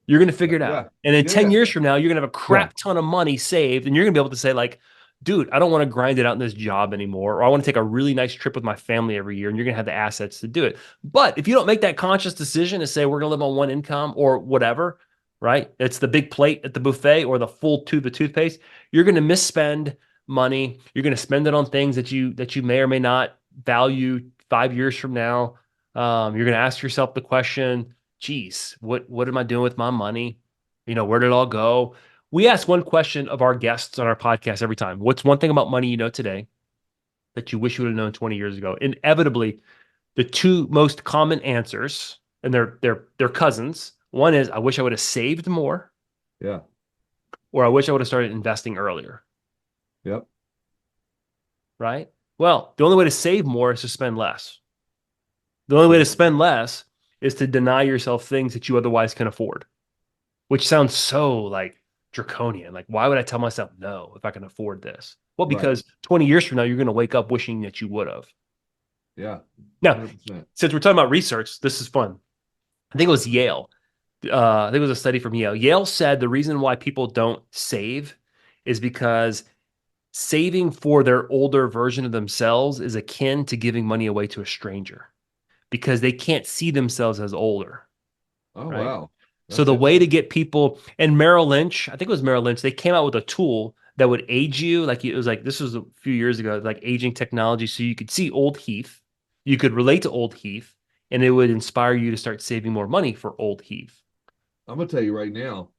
You're going to figure it out. Yeah. And in Yeah, 10 yeah. years from now, you're going to have a crap ton of money saved. And you're going to be able to say, like, dude, I don't want to grind it out in this job anymore. Or I want to take a really nice trip with my family every year. And you're going to have the assets to do it. But if you don't make that conscious decision to say, we're going to live on one income or whatever, right? It's the big plate at the buffet or the full tube of toothpaste. You're going to misspend money. You're going to spend it on things that you may or may not value 5 years from now. You're going to ask yourself the question, geez, what am I doing with my money? Where did it all go? We ask one question of our guests on our podcast every time. What's one thing about money you know today that you wish you would have known 20 years ago? Inevitably, the two most common answers, and they're cousins. One is, I wish I would have saved more. Yeah. Or I wish I would have started investing earlier. Yep. Right? Well, the only way to save more is to spend less. The only way to spend less is to deny yourself things that you otherwise can afford, which sounds so like draconian. Like, why would I tell myself no if I can afford this? Well, because 20 years from now, you're going to wake up wishing that you would have. Yeah. Now, 100%. since we're talking about research, this is fun. I think it was Yale. I think it was a study from Yale. Yale said the reason why people don't save is because saving for their older version of themselves is akin to giving money away to a stranger because they can't see themselves as older. Oh, right? wow. So the way to get people, and Merrill Lynch, I think it was Merrill Lynch, they came out with a tool that would age you. Like it was like, this was a few years ago, like aging technology. So you could see old Heath, you could relate to old Heath, and it would inspire you to start saving more money for old Heath. I'm gonna tell you right now.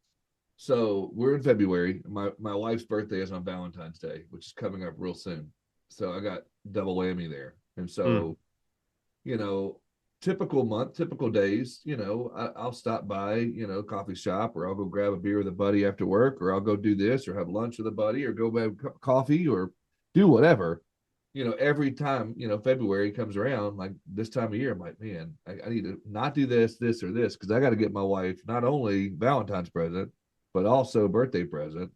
So we're in February. My wife's birthday is on Valentine's Day, which is coming up real soon. So I got double whammy there. And so, typical month, typical days, I'll stop by, coffee shop, or I'll go grab a beer with a buddy after work, or I'll go do this, or have lunch with a buddy, or go have coffee, or do whatever. Every time, February comes around, like this time of year, I'm like, man, I need to not do this, or this, because I got to get my wife not only Valentine's present, but also birthday present.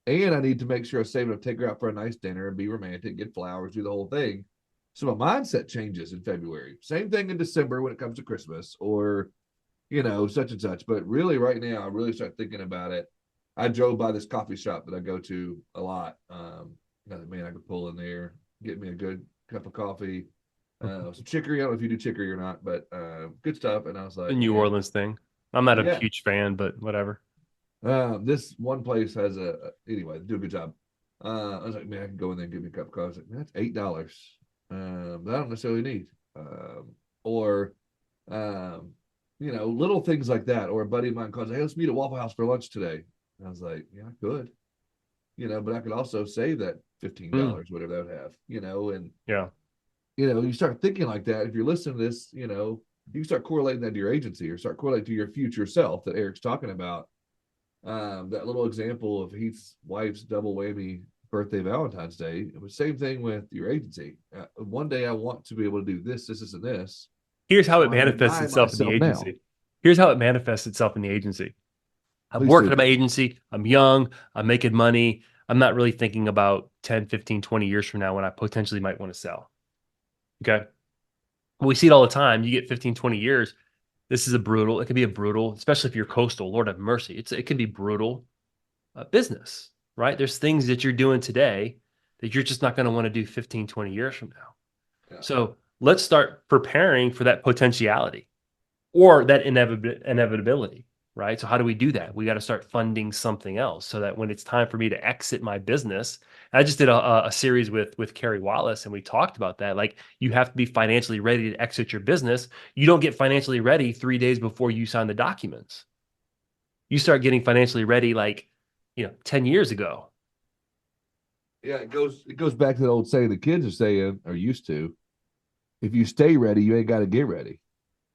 And I need to make sure I save enough to take her out for a nice dinner and be romantic, get flowers, do the whole thing. So my mindset changes in February. Same thing in December when it comes to Christmas or, such and such. But really right now, I really start thinking about it. I drove by this coffee shop that I go to a lot. Man, I could pull in there, get me a good cup of coffee, some chicory. I don't know if you do chicory or not, but good stuff. And I was like, The New Orleans thing. I'm not a huge fan, but whatever. This one place has anyway, do a good job. I was like, man, I can go in there and get me a cup of coffee. I was like, man, that's $8. That I don't necessarily need. Little things like that. Or a buddy of mine calls, hey, let's meet at Waffle House for lunch today. And I was like, yeah, I could. But I could also save that $15, whatever that would have, and you start thinking like that. If you're listening to this, you can start correlating that to your agency or start correlating to your future self that Erik's talking about. That little example of Heath's wife's double whammy birthday, Valentine's Day. It was the same thing with your agency. One day I want to be able to do this, and this. Here's how it manifests itself in the agency. Here's how it manifests itself in the agency. I'm working at my agency. I'm young. I'm making money. I'm not really thinking about 10, 15, 20 years from now when I potentially might want to sell. Okay. We see it all the time. You get 15, 20 years. This is it can be a brutal, especially if you're coastal, Lord have mercy. It can be brutal business, right? There's things that you're doing today that you're just not going to want to do 15, 20 years from now. Yeah. So let's start preparing for that potentiality or that inevitability, right? So how do we do that? We got to start funding something else so that when it's time for me to exit my business, I just did a series with Carrie Wallace, and we talked about that. Like, you have to be financially ready to exit your business. You don't get financially ready 3 days before you sign the documents. You start getting financially ready 10 years ago. Yeah, it goes back to the old saying the kids are saying or used to. If you stay ready, you ain't got to get ready.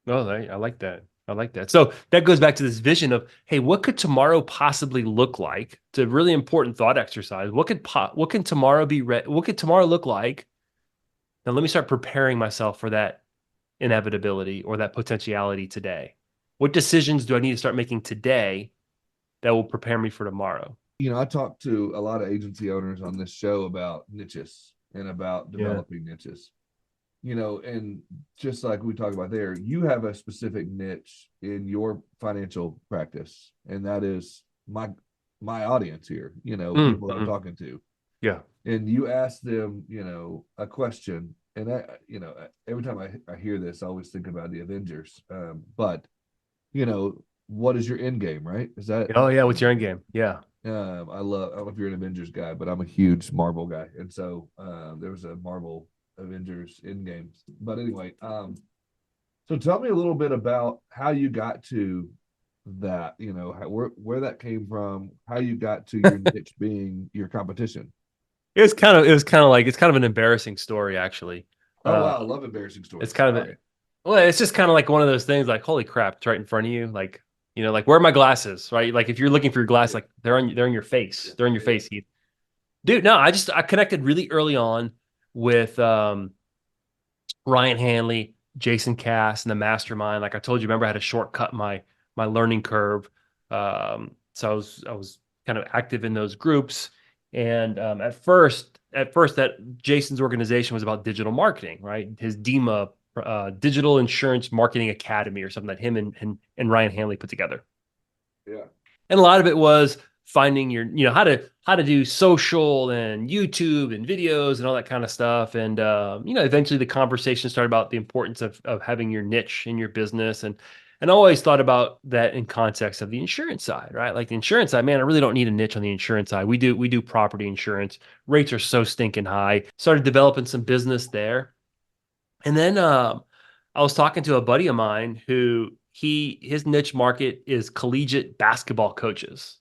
Oh, I like that. I like that. So that goes back to this vision of, hey, what could tomorrow possibly look like? It's a really important thought exercise. What can tomorrow be? What could tomorrow look like? Now let me start preparing myself for that inevitability or that potentiality today. What decisions do I need to start making today that will prepare me for tomorrow. I talked to a lot of agency owners on this show about niches and about developing niches. And just like we talked about there, you have a specific niche in your financial practice, and that is my audience here, people I'm talking to. Yeah. And you ask them, a question, and every time I hear this, I always think about the Avengers. But what is your end game, right? Is that? Oh yeah, what's your end game? Yeah. I don't know if you're an Avengers guy, but I'm a huge Marvel guy, and so there was a Marvel Avengers Endgame. But anyway, so tell me a little bit about how you got to that. Where that came from, how you got to your niche being your competition. It's kind of an embarrassing story, actually. Oh wow, I love embarrassing stories. It's kind of it's just kind of like one of those things, like, holy crap, it's right in front of you. Like, like, where are my glasses, right? Like, if you're looking for your glasses, like, they're in your face. They're in your face, Heath. Dude, no, I connected really early on with Ryan Hanley, Jason Cass, and the mastermind. Like I told you, remember, I had to shortcut my learning curve. So I was kind of active in those groups. And at first that Jason's organization was about digital marketing, right? His DEMA, Digital Insurance Marketing Academy, or something that him and Ryan Hanley put together. Yeah. And a lot of it was finding your, how to do social and YouTube and videos and all that kind of stuff. And, eventually the conversation started about the importance of having your niche in your business. And I always thought about that in context of the insurance side, right? Like the insurance side, man, I really don't need a niche on the insurance side. We do property insurance. Rates are so stinking high. Started developing some business there. And then I was talking to a buddy of mine who his niche market is collegiate basketball coaches.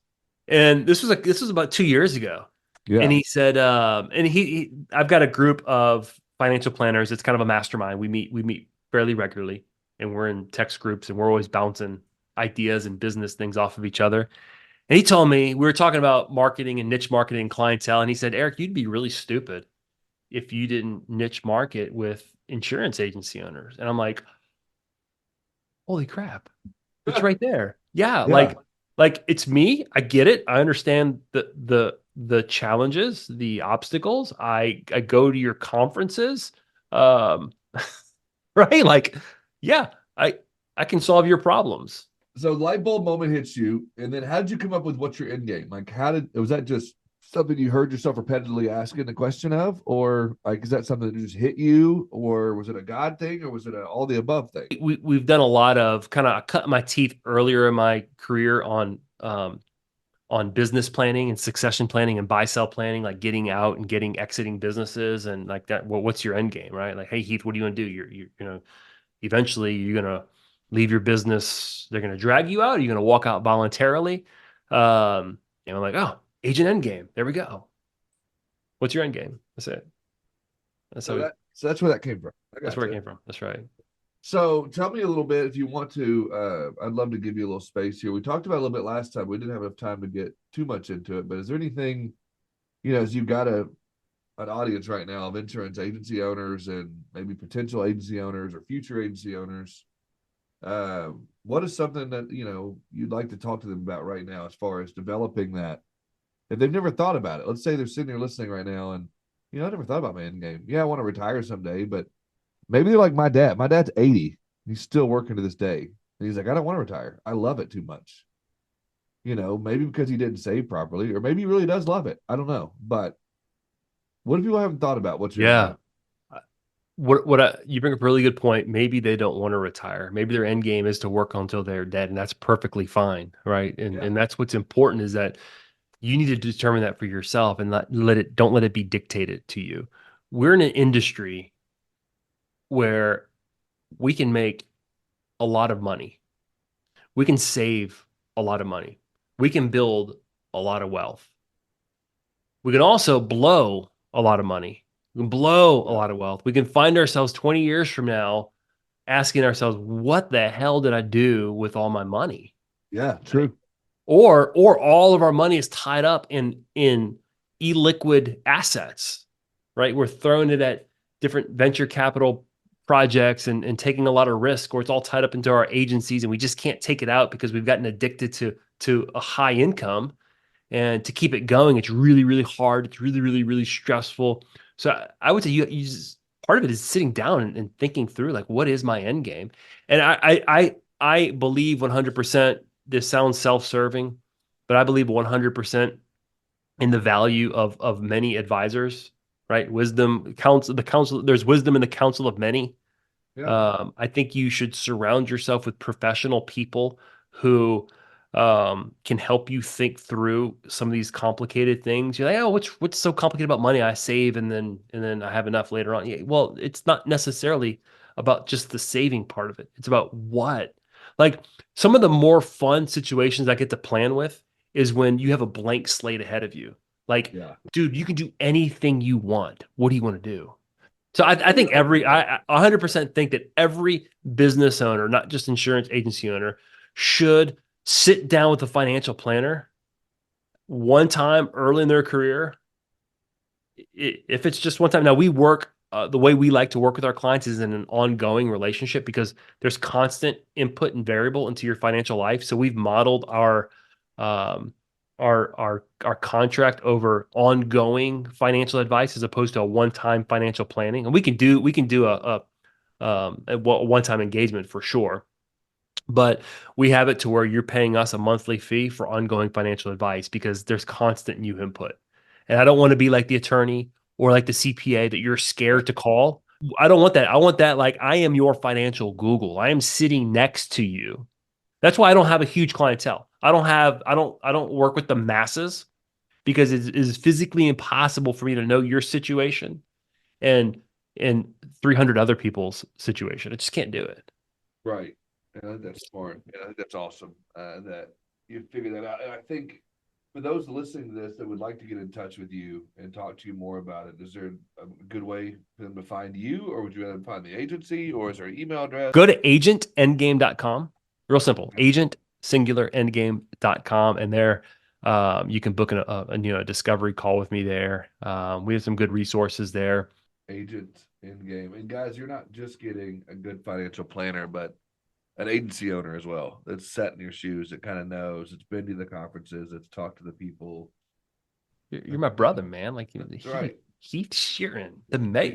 And this was about 2 years ago. Yeah. And he said, I've got a group of financial planners. It's kind of a mastermind. We meet fairly regularly, and we're in text groups, and we're always bouncing ideas and business things off of each other. And he told me, we were talking about marketing and niche marketing and clientele. And he said, Erik, you'd be really stupid if you didn't niche market with insurance agency owners. And I'm like, holy crap, it's right there. Yeah. Like it's me. I get it. I understand the challenges, the obstacles. I go to your conferences. Right. Like, yeah, I can solve your problems. So light bulb moment hits you, and then how did you come up with what's your end game? Like, was that just something you heard yourself repetitively asking the question of, or like, is that something that just hit you, or was it a God thing, or was it all the above thing? We've done a lot of I cut my teeth earlier in my career on business planning and succession planning and buy sell planning, like getting out and exiting businesses and like that. Well, what's your end game, right? Like, hey Heath, what do you want to do? You're eventually you're gonna leave your business. They're gonna drag you out. You're gonna walk out voluntarily. And I'm like, oh, agent end game. There we go. What's your end game? That's it. So that's where that came from. That's where it came from. That's right. So tell me a little bit, if you want to. I'd love to give you a little space here. We talked about it a little bit last time. We didn't have enough time to get too much into it, but is there anything, as you've got an audience right now of insurance agency owners and maybe potential agency owners or future agency owners, what is something that you'd like to talk to them about right now as far as developing that, if they've never thought about it? Let's say they're sitting there listening right now and I never thought about my end game. Yeah, I want to retire someday, but maybe they're like my dad. My dad's 80. He's still working to this day. And he's like, I don't want to retire. I love it too much. Maybe because he didn't save properly, or maybe he really does love it. I don't know. But what if people haven't thought about what's your end game? You bring up a really good point. Maybe they don't want to retire. Maybe their end game is to work until they're dead, and that's perfectly fine, right? And that's what's important, is that you need to determine that for yourself and don't let it be dictated to you. We're in an industry where we can make a lot of money. We can save a lot of money. We can build a lot of wealth. We can also blow a lot of money. We can blow a lot of wealth. We can find ourselves 20 years from now asking ourselves, what the hell did I do with all my money? Yeah, true. Or all of our money is tied up in illiquid assets, right? We're throwing it at different venture capital projects and taking a lot of risk, or it's all tied up into our agencies and we just can't take it out because we've gotten addicted to a high income. And to keep it going, it's really, really hard. It's really, really, really stressful. So I would say you just, part of it is sitting down and thinking through, like, what is my end game? And I believe 100%. This sounds self-serving, but I believe 100% in the value of many advisors. Right? Wisdom, counsel, the counsel. There's wisdom in the counsel of many. Yeah. I think you should surround yourself with professional people who can help you think through some of these complicated things. You're like, oh, what's so complicated about money? I save and then I have enough later on. Yeah, well, it's not necessarily about just the saving part of it. It's about what, like, some of the more fun situations I get to plan with is when you have a blank slate ahead of you. Like, Yeah. dude, you can do anything you want. What do you want to do? So I think I 100% think that every business owner, not just insurance agency owner, should sit down with a financial planner one time early in their career. If it's just one time. Now we work, the way we like to work with our clients is in an ongoing relationship because there's constant input and variable into your financial life. So we've modeled um, our contract over ongoing financial advice as opposed to a one-time financial planning. And we can do a one-time engagement for sure. But we have it to where you're paying us a monthly fee for ongoing financial advice because there's constant new input. And I don't want to be like the attorney or like the CPA that you're scared to call. I don't want that. I want that, like, I am your financial Google. I am sitting next to you. That's why I don't have a huge clientele. I don't work with the masses because it is physically impossible for me to know your situation and 300 other people's situation. I just can't do it. Right. And I think that's smart. And I think that's awesome that you figured that out. And I think for those listening to this that would like to get in touch with you and talk to you more about it, is there a good way for them to find you, or would you rather find the agency, or is there an email address? Go to agentendgame.com. Real simple. Agentsingularendgame.com. And there you can book a discovery call with me there. We have some good resources there. Agent Endgame. And guys, you're not just getting a good financial planner, but an agency owner as well. That's sat in your shoes. That kind of knows. It's been to the conferences. It's talked to the people. You're my brother, man. Like, That's right. Heath Sheeran, the mayor,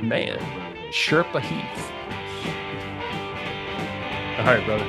man, Right. Sherpa Heath. All right, brother.